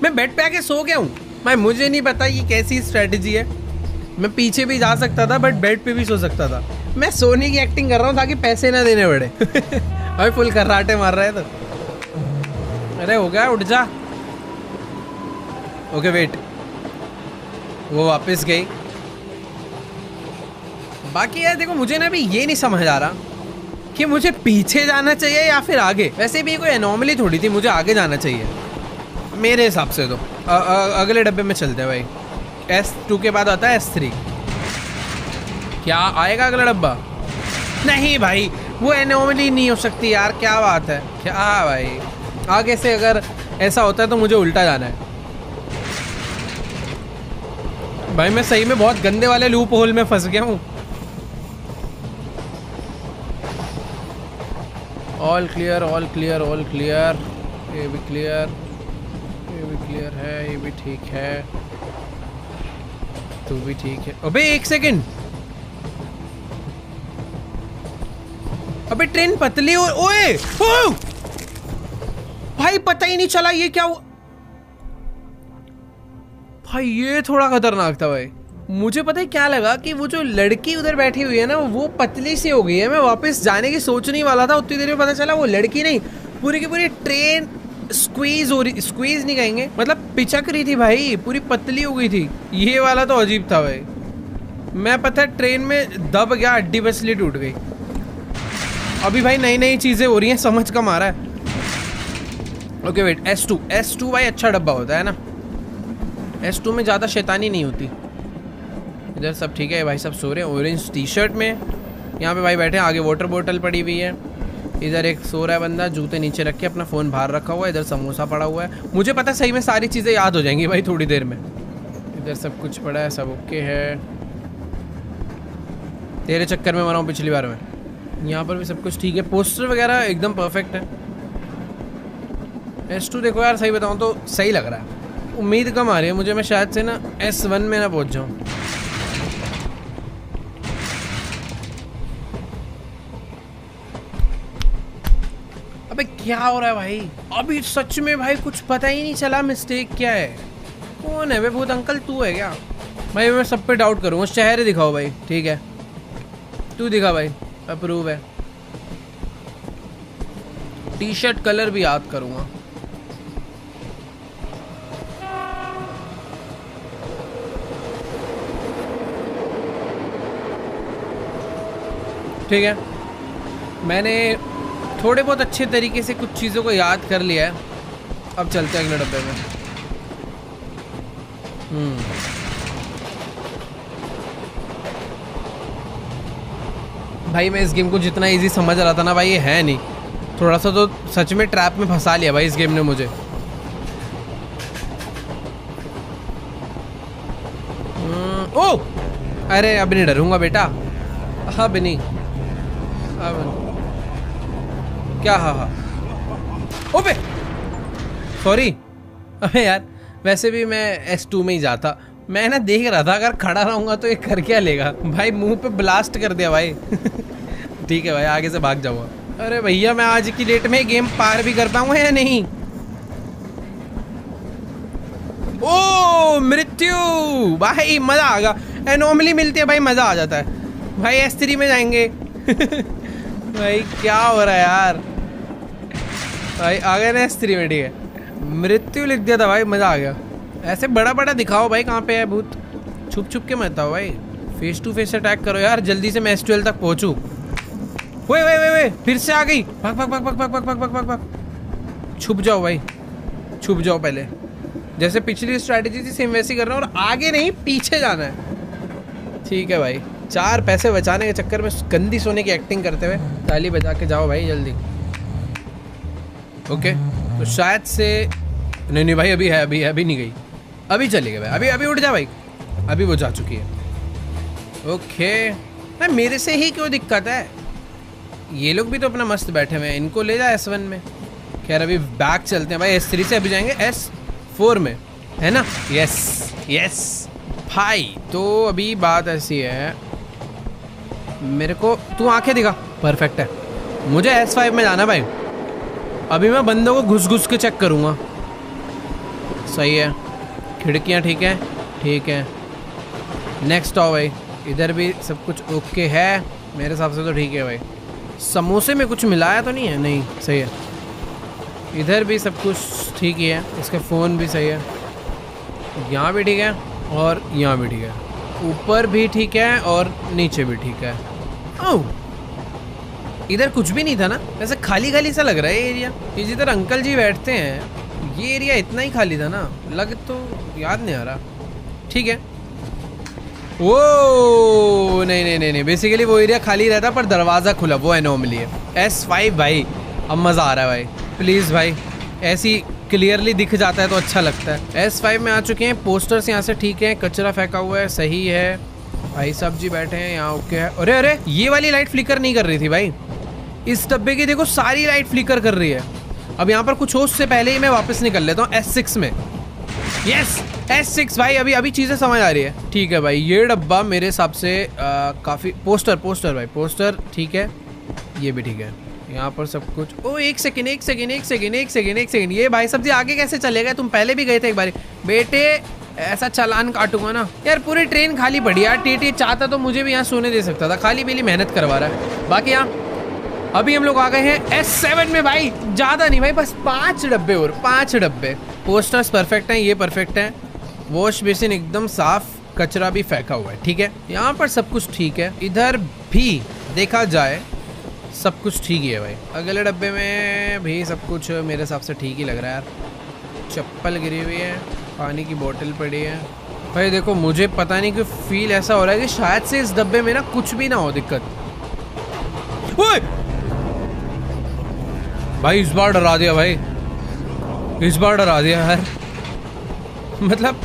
मैं बेड पे आके सो गया हूँ भाई। मुझे नहीं पता ये कैसी स्ट्रेटजी है। मैं पीछे भी जा सकता था बट बेड पे भी सो सकता था। मैं सोने की एक्टिंग कर रहा हूँ ताकि पैसे ना देने पड़े। भाई फुल खर्राटे मार रहा है तो। अरे हो गया, उठ जा। ओके वेट, वो वापस गई। बाकी यार देखो मुझे ना अभी ये नहीं समझ आ रहा कि मुझे पीछे जाना चाहिए या फिर आगे। वैसे भी कोई एनोमली थोड़ी थी, मुझे आगे जाना चाहिए मेरे हिसाब से तो। अगले डब्बे में चलते हैं भाई। S2 के बाद आता है S3। क्या आएगा अगला डब्बा? नहीं भाई वो एनोमली नहीं हो सकती यार, क्या बात है क्या भाई? आगे से अगर ऐसा होता है तो मुझे उल्टा जाना है भाई। मैं सही में बहुत गंदे वाले लूप होल में फंस गया हूँ। All clear all clear all clear. ये भी क्लियर, ये भी क्लियर है, ये भी ठीक है, तू भी ठीक है। अबे एक सेकंड, अबे ट्रेन पतली हो। ओए ओ! भाई पता ही नहीं चला ये क्या हुआ। भाई ये थोड़ा खतरनाक था भाई। मुझे पता है क्या लगा कि वो जो लड़की उधर बैठी हुई है ना वो पतली सी हो गई है। मैं वापस जाने की सोचने वाला था, उतनी देर में पता चला वो लड़की नहीं, पूरी की पूरी ट्रेन स्क्वीज हो रही, स्क्वीज नहीं कहेंगे, मतलब पिचक रही थी भाई, पूरी पतली हो गई थी। ये वाला तो अजीब था भाई। मैं पता है ट्रेन में दब गया, हड्डी बसली टूट गई। अभी भाई नई नई चीजें हो रही हैं, समझ कम आ रहा है। ओके वेट, S2 भाई अच्छा डब्बा होता है ना, S2 में ज़्यादा शैतानी नहीं होती। इधर सब ठीक है भाई, सब सो रहे हैं ऑरेंज टी शर्ट में। यहाँ पे भाई बैठे हैं, आगे वाटर बोतल पड़ी हुई है। इधर एक सो रहा है बंदा, जूते नीचे रख के, अपना फ़ोन बाहर रखा हुआ है। इधर समोसा पड़ा हुआ है। मुझे पता है सही में सारी चीज़ें याद हो जाएंगी भाई थोड़ी देर में। इधर सब कुछ पड़ा है, सब ओके है। तेरे चक्कर में मरा हूँ पिछली बार में। यहाँ पर भी सब कुछ ठीक है, पोस्टर वगैरह एकदम परफेक्ट है। S2 देखो यार, सही बताऊँ तो सही लग रहा है। उम्मीद कम आ रही है मुझे, मैं शायद से ना S1 में ना पहुँच जाऊँ। अबे क्या हो रहा है भाई? अभी सच में भाई कुछ पता ही नहीं चला मिस्टेक क्या है। कौन है वे भूत अंकल, तू है क्या? भाई मैं सब पे डाउट करूँगा। चेहरे दिखाओ भाई, ठीक है तू दिखा भाई, अप्रूव है। टी शर्ट कलर भी याद करूँगा। ठीक है, मैंने थोड़े बहुत अच्छे तरीके से कुछ चीज़ों को याद कर लिया है। अब चलते हैं अगले डब्बे में। भाई मैं इस गेम को जितना इजी समझ रहा था ना भाई, ये है नहीं। थोड़ा सा तो सच में ट्रैप में फंसा लिया भाई इस गेम ने मुझे। ओ अरे अब नहीं डरूंगा बेटा, अब नहीं, अब क्या? हाँ ओबे सॉरी। अबे यार वैसे भी मैं S2 में ही जाता। मैं ना देख रहा था अगर खड़ा रहूंगा तो ये कर क्या लेगा। भाई मुंह पे ब्लास्ट कर दिया भाई। ठीक है भाई, आगे से भाग जाऊंगा। अरे भैया मैं आज की डेट में गेम पार भी कर पाऊंगा या नहीं? ओ मृत्यु भाई, मजा आ गया। एनोमली मिलती है भाई, मजा आ जाता है भाई। S3 में जाएंगे। भाई क्या हो रहा है यार? भाई आ गए ना S3 में, ठीक है। मृत्यु लिख दिया था भाई, मजा आ गया। ऐसे बड़ा बड़ा दिखाओ भाई, कहाँ पे है भूत? छुप छुप के मत आओ भाई, फेस टू फेस अटैक करो यार, जल्दी से मैं S12 तक पहुंचूं। वे फिर से आ गई। भाग भाग भाग भाग भाग भाग भाग भाग भाग। छुप जाओ भाई, छुप जाओ पहले। जैसे पिछली स्ट्रैटेजी थी सेम वैसी करना, और आगे नहीं पीछे जाना है। ठीक है भाई, 4 पैसे बचाने के चक्कर में गंदी सोने की एक्टिंग करते हुए ताली बजा के जाओ भाई जल्दी। ओके तो शायद से नहीं भाई, अभी है, अभी नहीं गई, अभी चली गई भाई। अभी उठ जा भाई, अभी वो जा चुकी है। ओके भाई, मेरे से ही क्यों दिक्कत है? ये लोग भी तो अपना मस्त बैठे हुए हैं, इनको ले जा S1 में। खैर अभी बैक चलते हैं भाई, S3 से अभी जाएंगे S4 में, है ना? यस भाई। तो अभी बात ऐसी है, मेरे को तू आंखें दिखा, परफेक्ट है। मुझे S5 में जाना भाई। अभी मैं बंदों को घुस घुस के चेक करूँगा। सही है, खिड़कियाँ ठीक है, ठीक है। नेक्स्ट आओ भाई, इधर भी सब कुछ ओके है मेरे हिसाब से तो ठीक है भाई। समोसे में कुछ मिलाया तो नहीं है? नहीं, सही है। इधर भी सब कुछ ठीक ही है, इसका फ़ोन भी सही है, यहाँ भी ठीक है और यहाँ भी ठीक है, ऊपर भी ठीक है और नीचे भी ठीक है। ओह इधर कुछ भी नहीं था ना, वैसे खाली खाली सा लग रहा है ये एरिया। ये जिधर अंकल जी बैठते हैं ये एरिया इतना ही खाली था ना, लग तो याद नहीं आ रहा। ठीक है, वो नहीं, बेसिकली वो एरिया खाली रहता पर दरवाज़ा खुला, वो एनोमली है। S5 भाई, अब मज़ा आ रहा है भाई। प्लीज़ भाई, ऐसी क्लियरली दिख जाता है तो अच्छा लगता है। S5 में आ चुके हैं, पोस्टर्स यहाँ से ठीक है, कचरा फेंका हुआ है, सही है। भाई साहब जी बैठे हैं यहाँ, ओके है। अरे ये वाली लाइट फ्लिकर नहीं कर रही थी भाई, इस डब्बे की देखो सारी लाइट फ्लिकर कर रही है। अब यहाँ पर कुछ हो उससे पहले ही मैं वापस निकल लेता हूँ S6 में। यस S6 भाई, अभी चीजें समझ आ रही है। ठीक है भाई, ये डब्बा मेरे हिसाब से काफी पोस्टर भाई, पोस्टर ठीक है, ये भी ठीक है। यहाँ पर सब कुछ, ओ एक सेकेंड, ये भाई साहब जी आगे कैसे चले गए? तुम पहले भी गए थे एक बार बेटे, ऐसा चालान काटूंगा ना यार। पूरी ट्रेन खाली पड़ी यार। टीटी चाहता तो मुझे भी यहाँ सोने दे सकता था, खाली पीली मेहनत करवा रहा है। बाकी यहाँ अभी हम लोग आ गए हैं S7 में भाई, ज्यादा नहीं भाई, बस 5 डब्बे और 5 डब्बे। पोस्टर्स परफेक्ट हैं, ये परफेक्ट है। वॉश बेसिन एकदम साफ, कचरा भी फेंका हुआ है। ठीक है, यहाँ पर सब कुछ ठीक है। इधर भी देखा जाए सब कुछ ठीक ही है भाई। अगले डब्बे में भी सब कुछ मेरे हिसाब से ठीक ही लग रहा है यार। चप्पल गिरी हुई है, पानी की बोतल पड़ी है भाई। देखो मुझे पता नहीं क्यों फील ऐसा हो रहा है कि शायद से इस डब्बे में ना कुछ भी ना हो दिक्कत। ओए भाई इस बार डरा दिया भाई, इस बार डरा दिया यार। मतलब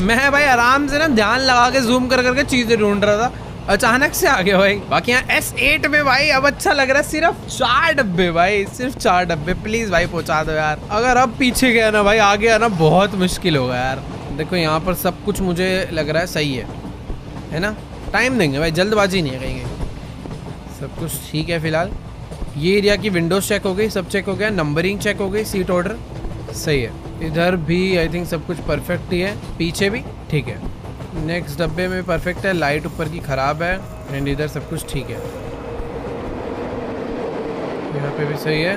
मैं भाई आराम से ना ध्यान लगा के जूम कर करके चीजें ढूंढ रहा था, अचानक से आ गया भाई। बाकी यहाँ S8 में भाई अब अच्छा लग रहा है। सिर्फ 4 डब्बे भाई, सिर्फ 4 डब्बे। प्लीज भाई पहुंचा दो यार। अगर अब पीछे गया ना भाई, आगे आना बहुत मुश्किल होगा यार। देखो यहाँ पर सब कुछ मुझे लग रहा है सही है ना? टाइम देंगे भाई, जल्दबाजी नहीं है कहीं। सब कुछ ठीक है फिलहाल। ये एरिया की विंडोज चेक हो गई, सब चेक हो गया, नंबरिंग चेक हो गई, सीट ऑर्डर सही है। इधर भी आई थिंक सब कुछ परफेक्ट ही है, पीछे भी ठीक है। नेक्स्ट डब्बे में परफेक्ट है, लाइट ऊपर की खराब है, एंड इधर सब कुछ ठीक है। यहाँ पे भी सही है।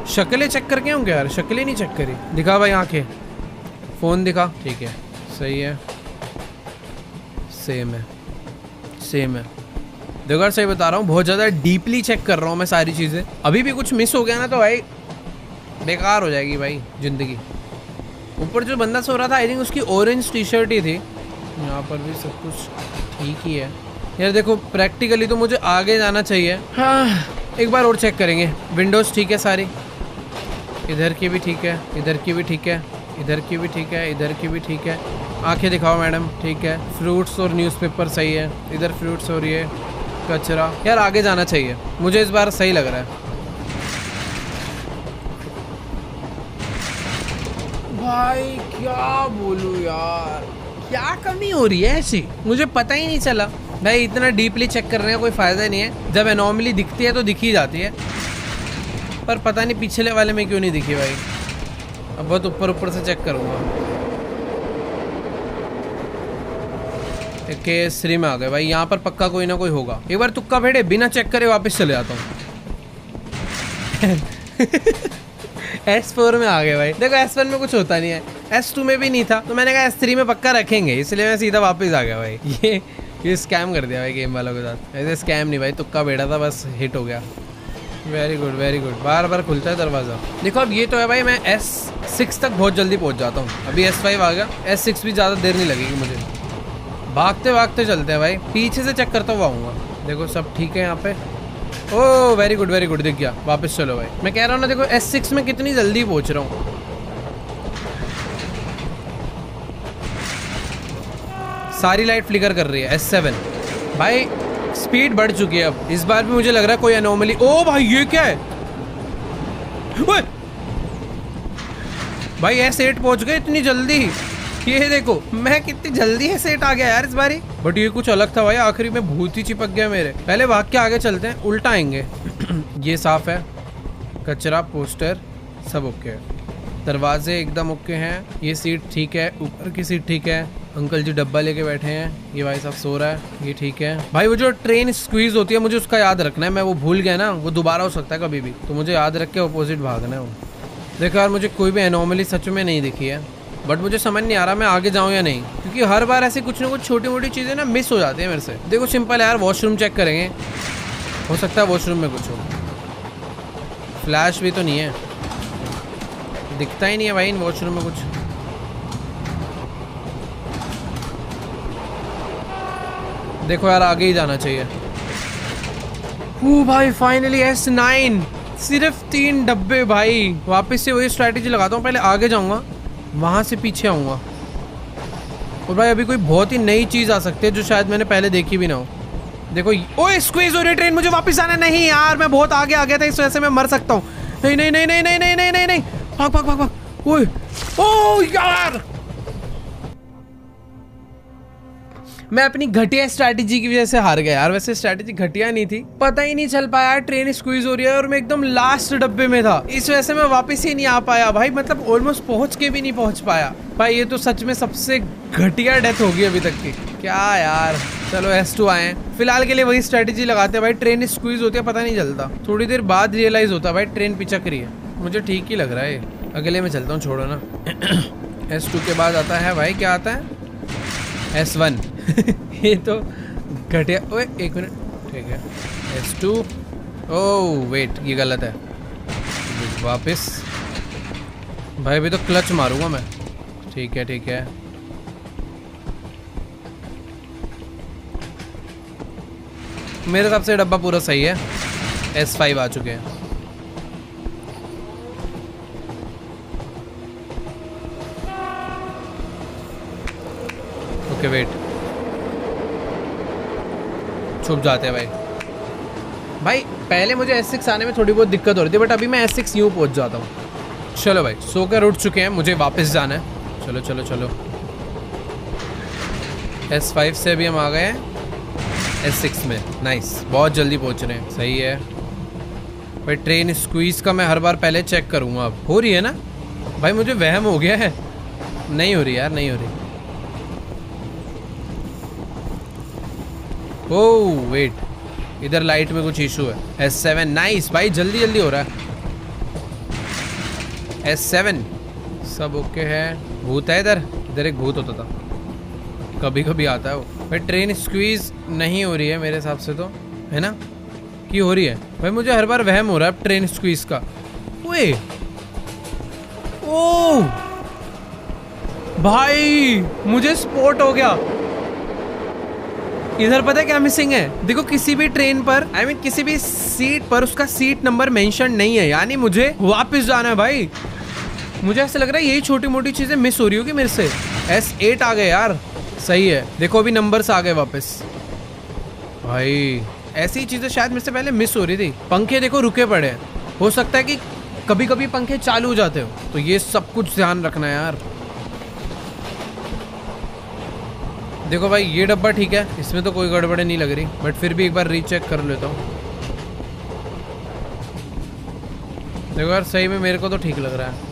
शक्लें चेक करके होंगे यार, शक्लें नहीं चेक करी। दिखा भाई आंखें, फोन दिखा, ठीक है सही है, सेम है, सेम है। देखो यार सही बता रहा हूँ, बहुत ज़्यादा डीपली चेक कर रहा हूँ मैं सारी चीज़ें। अभी भी कुछ मिस हो गया ना तो भाई बेकार हो जाएगी भाई ज़िंदगी। ऊपर जो बंदा सो रहा था आई थिंक उसकी ऑरेंज टी शर्ट ही थी। यहाँ पर भी सब कुछ ठीक ही है यार। देखो प्रैक्टिकली तो मुझे आगे जाना चाहिए। हाँ एक बार और चेक करेंगे। विंडोज़ ठीक है सारी, इधर की भी ठीक है, इधर की भी ठीक है, इधर की भी ठीक है, इधर की भी ठीक है। आंखें दिखाओ मैडम, ठीक है। फ्रूट्स और न्यूज़पेपर सही है, इधर फ्रूट्स और ये कचरा। यार आगे जाना चाहिए, मुझे इस बार सही लग रहा है भाई। क्या बोलूं यार, क्या कमी हो रही है ऐसी, मुझे पता ही नहीं चला भाई। इतना डीपली चेक करने का कोई फ़ायदा नहीं है। जब एनॉमली दिखती है तो दिख ही जाती है, पर पता नहीं पिछले वाले में क्यों नहीं दिखी भाई। अब बहुत ऊपर ऊपर से चेक करूँगा। केसरी में आ गए भाई, यहाँ पर पक्का कोई ना कोई होगा। एक बार तुक्का फेंटे बिना चेक करे वापस चले जाता हूँ। S4 में आ गए भाई। देखो S1 में कुछ होता नहीं है, S2 में भी नहीं था, तो मैंने कहा S3 में पक्का रखेंगे, इसलिए मैं सीधा वापस आ गया भाई। ये स्कैम कर दिया भाई गेम वालों के साथ। ऐसे स्कैम नहीं भाई, तुक्का बैठा था बस, हिट हो गया। Very good very good. बार बार खुलता है दरवाज़ा। देखो अब ये तो है भाई, मैं S6 तक बहुत जल्दी पहुँच जाता हूँ। अभी S5 आ गया, S6 भी ज़्यादा देर नहीं लगेगी मुझे। भागते भागते चलते हैं भाई, पीछे से चेक करता हुआ आऊँगा। देखो सब ठीक है यहाँ पे। ओह वेरी गुड दिख गया। वापस चलो भाई, मैं कह रहा हूँ ना, देखो S6 में कितनी जल्दी पहुँच रहा हूँ। सारी लाइट फ्लिकर कर रही है। S7 भाई स्पीड बढ़ चुकी है अब। इस बार भी मुझे लग रहा है कोई एनोमली। ओ भाई ये क्या है भाई, S8 पहुँच गए इतनी जल्दी। ये देखो मैं कितनी जल्दी S8 आ गया यार इस बारी। बट ये कुछ अलग था भाई, आखिरी में भूत ही चिपक गया मेरे। पहले भाग के आगे चलते हैं, उल्टा आएंगे। ये साफ है, कचरा पोस्टर सब ओके है, दरवाजे एकदम ओके हैं। ये सीट ठीक है, ऊपर की सीट ठीक है। अंकल जी डब्बा लेके बैठे हैं, ये भाई साहब सो रहा है, ये ठीक है भाई। वो जो ट्रेन स्क्वीज होती है मुझे उसका याद रखना है, मैं वो भूल गया ना, वो दोबारा हो सकता है कभी भी, तो मुझे याद रख के अपोजिट भागना है वो। देखो यार मुझे कोई भी एनोमली सच में नहीं दिखी है, बट मुझे समझ नहीं आ रहा मैं आगे जाऊँ या नहीं, क्योंकि हर बार ऐसी कुछ ना कुछ छोटी मोटी चीज़ें ना मिस हो जाती है मेरे से। देखो सिंपल है यार, वॉशरूम चेक करेंगे, हो सकता है वॉशरूम में कुछ हो। फ्लैश भी तो नहीं है, दिखता ही नहीं है भाई इन वॉशरूम में कुछ। देखो यार आगे ही जाना चाहिए। भाई फाइनली S9, सिर्फ 3 डब्बे भाई। वापस से वही स्ट्रैटेजी लगाता हूँ, पहले आगे जाऊँगा, वहाँ से पीछे आऊँगा। और भाई अभी कोई बहुत ही नई चीज़ आ सकती है जो शायद मैंने पहले देखी भी ना हो। देखो, ओए स्क्वीज हो रही है ट्रेन, मुझे वापस आना। नहीं यार, मैं बहुत आगे आ गया था, इस वजह से मैं मर सकता हूँ। नहीं नहीं नहीं नहीं नहीं नहीं नहीं नहीं नहीं, भाग भाग भाग भाग। ओए ओ यार, मैं अपनी घटिया स्ट्रैटेजी की वजह से हार गया यार। वैसे स्ट्रैटेजी घटिया नहीं थी, पता ही नहीं चल पाया ट्रेन स्क्वीज हो रही है और मैं एकदम लास्ट डब्बे में था, इस वजह से मैं वापस ही नहीं आ पाया भाई। मतलब ऑलमोस्ट पहुंच के भी नहीं पहुंच पाया भाई। ये तो सच में सबसे घटिया डेथ होगी अभी तक की। क्या यार, चलो S2 आए हैं। फिलहाल के लिए वही स्ट्रैटेजी लगाते हैं भाई। ट्रेन स्क्वीज होती है, पता नहीं चलता, थोड़ी देर बाद रियलाइज होता है भाई ट्रेन पिचक रही है। मुझे ठीक ही लग रहा है। अगले में चलता हूँ, छोड़ो ना। S2 के बाद आता है भाई, क्या आता है? S1। ये तो घटिया। ओए एक मिनट, ठीक है। S2। ओह वेट, ये गलत है। वापस भाई, अभी तो क्लच मारूंगा मैं। ठीक है ठीक है। मेरे हिसाब से डब्बा पूरा सही है। S5 आ चुके हैं। ओके वेट, छुप जाते हैं भाई। भाई पहले मुझे S6 आने में थोड़ी बहुत दिक्कत हो रही थी, बट अभी मैं S6 यूँ पहुंच जाता हूँ। चलो भाई, सोकर उठ चुके हैं, मुझे वापस जाना है। चलो चलो चलो। S5 से भी हम आ गए हैं S6 में। नाइस, बहुत जल्दी पहुंच रहे हैं। सही है भाई। ट्रेन स्क्वीज का मैं हर बार पहले चेक करूँगा। अब हो रही है ना भाई? मुझे वहम हो गया है। नहीं हो रही यार, नहीं हो रही। ओह वेट, इधर लाइट में कुछ इशू है। S7 नाइस भाई, जल्दी जल्दी हो रहा है। S7 सब ओके है। भूत है इधर? इधर एक भूत होता था, कभी कभी आता है वो भाई। ट्रेन स्क्वीज नहीं हो रही है मेरे हिसाब से, तो है ना कि हो रही है भाई? मुझे हर बार वहम हो रहा है ट्रेन स्क्वीज का। ओए ओह भाई, मुझे स्पॉट हो गया। इधर पता है क्या मिसिंग है? देखो, किसी भी ट्रेन पर किसी भी सीट पर उसका सीट नंबर मेंशन नहीं है, यानी मुझे वापस जाना है भाई। मुझे ऐसा लग रहा है यही छोटी मोटी चीजें मिस हो रही होगी मेरे से। S8 आ गए यार, सही है। देखो अभी नंबर्स आ गए वापस भाई। ऐसी चीजें शायद मेरे से पहले मिस हो रही थी। पंखे देखो रुके पड़े हैं, हो सकता है कि कभी कभी पंखे चालू हो जाते हो, तो ये सब कुछ ध्यान रखना है यार। देखो भाई, ये डब्बा ठीक है, इसमें तो कोई गड़बड़ी नहीं लग रही, बट फिर भी एक बार रीचेक कर लेता हूँ। देखो यार, सही में मेरे को तो ठीक लग रहा है।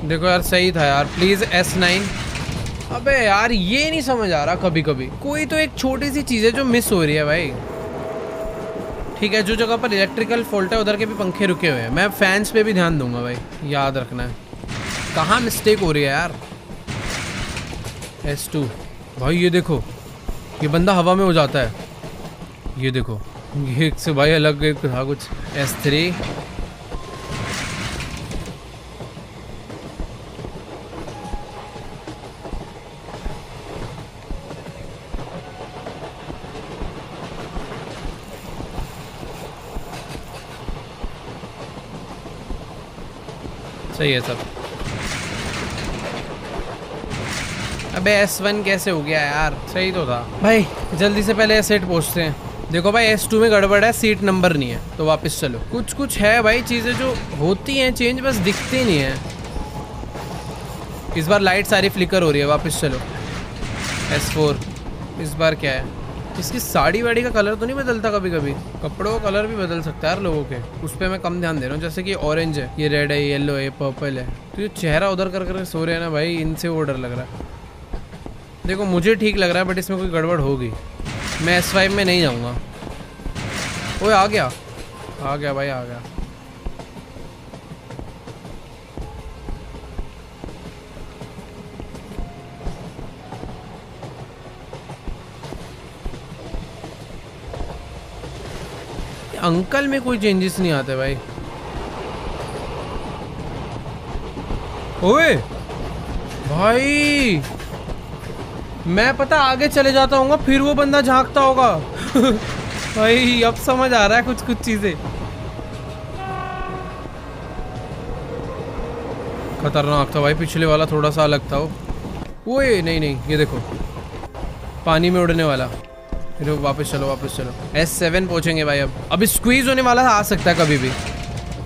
देखो यार, सही था यार। Please S9। अबे यार, ये नहीं समझ आ रहा, कभी कभी कोई तो एक छोटी सी चीज है जो मिस हो रही है भाई। ठीक है, जो जगह पर इलेक्ट्रिकल फॉल्ट है उधर के भी पंखे रुके हुए हैं। मैं फैंस पे भी ध्यान दूंगा भाई, याद रखना है कहाँ मिस्टेक हो रही है यार। S2 भाई, ये देखो, ये बंदा हवा में हो जाता है। ये देखो, ये एक से भाई अलग एक था कुछ। S3 सही है सब। अबे S1 कैसे हो गया यार? सही तो था भाई। जल्दी से पहले S8 पहुंचते हैं। देखो भाई, S2 में गड़बड़ है, सीट नंबर नहीं है, तो वापस चलो। कुछ कुछ है भाई, चीजें जो होती हैं चेंज, बस दिखती नहीं है। इस बार लाइट सारी फ्लिकर हो रही है, वापस चलो। S4 इस बार क्या है? इसकी साड़ी वाड़ी का कलर तो नहीं बदलता? कभी कभी कपड़ों का कलर भी बदल सकता है यार लोगों के, उस पर मैं कम ध्यान दे रहा हूँ। जैसे कि ऑरेंज है, ये रेड है, येलो है, पर्पल है, तो ये चेहरा उधर कर कर सो रहे हैं ना भाई, इनसे वो डर लग रहा है। देखो मुझे ठीक लग रहा है, बट इसमें कोई गड़बड़ होगी। मैं S5 में नहीं जाऊँगा। ओए आ गया, आ गया भाई, आ गया। अंकल में कोई चेंजेस नहीं आते भाई। ओए भाई, मैं पता आगे चले जाता हूँ, फिर वो बंदा झांकता होगा। भाई अब समझ आ रहा है कुछ कुछ चीजें। खतरनाक था भाई, पिछले वाला थोड़ा सा अलग था वो। ओए नहीं नहीं, ये देखो पानी में उड़ने वाला। फिर वापस चलो वापस चलो। S7 पहुंचेंगे भाई। अब स्क्वीज होने वाला आ सकता है कभी भी,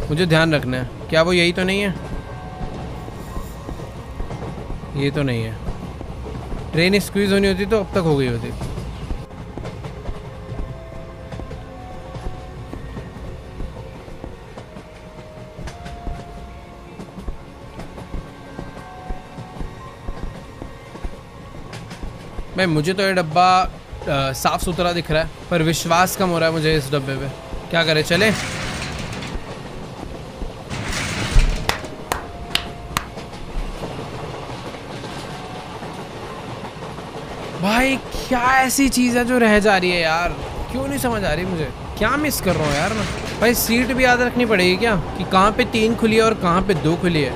मुझे ध्यान रखना है। क्या वो यही तो नहीं है? ये तो नहीं है। ट्रेन स्क्वीज होनी होती तो अब तक हो गई होती। भाई मुझे तो ये डब्बा साफ सुथरा दिख रहा है, पर विश्वास कम हो रहा है मुझे इस डब्बे पे। क्या करें, चले? भाई क्या ऐसी चीज़ है जो रह जा रही है यार? क्यों नहीं समझ आ रही मुझे, क्या मिस कर रहा हूँ यार मैं? भाई सीट भी याद रखनी पड़ेगी क्या, कि कहाँ पे 3 खुली है और कहाँ पे 2 खुली है?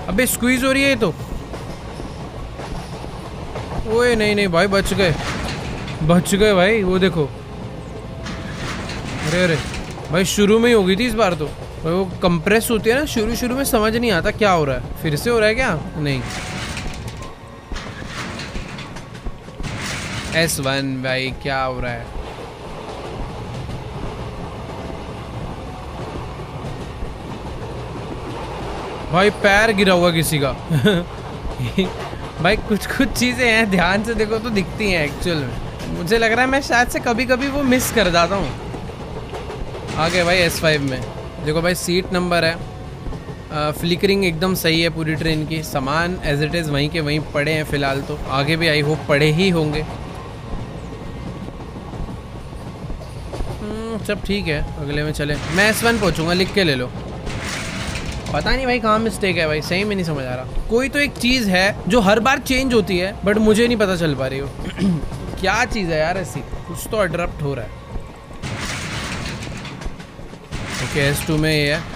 अबे स्क्वीज हो रही है ये तो। ओए नहीं नहीं भाई, बच गए भाई। वो देखो, अरे अरे भाई शुरू में ही हो गई थी इस बार तो। वो कंप्रेस होती है ना शुरू में, समझ नहीं आता क्या हो रहा है। फिर से हो रहा है क्या? नहीं। S1 भाई क्या हो रहा है? भाई पैर गिरा हुआ किसी का। भाई कुछ चीजें हैं, ध्यान से देखो तो दिखती हैं एक्चुअल में। मुझे लग रहा है मैं शायद से कभी कभी वो मिस कर जाता हूँ। आ गए भाई S5 में। देखो भाई सीट नंबर है, फ्लिकरिंग एकदम सही है पूरी ट्रेन की। सामान एज इट इज़ वहीं के वहीं पड़े हैं फिलहाल, तो आगे भी आई होप पड़े ही होंगे। सब ठीक है, अगले में चले। मैं S1 पहुंचूंगा, लिख के ले लो। पता नहीं भाई कहाँ मिस्टेक है भाई, सही में नहीं समझ आ रहा। कोई तो एक चीज़ है जो हर बार चेंज होती है बट मुझे नहीं पता चल पा रही हो। क्या चीज़ है यार ऐसी? कुछ तो अडरप्ट हो रहा है। ओके S2 में ये है।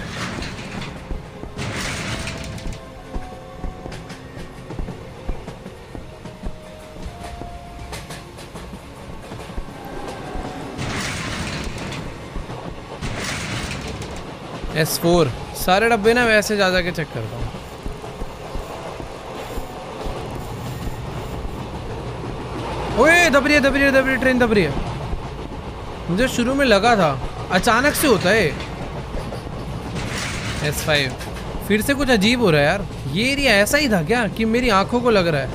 S4 सारे डब्बे ना वैसे जा के चेक करता हूँ। ओए दब रही है ट्रेन दब रही है। मुझे शुरू में लगा था अचानक से होता है। S5 फिर से कुछ अजीब हो रहा है यार। ये एरिया ऐसा ही था क्या कि मेरी आंखों को लग रहा है?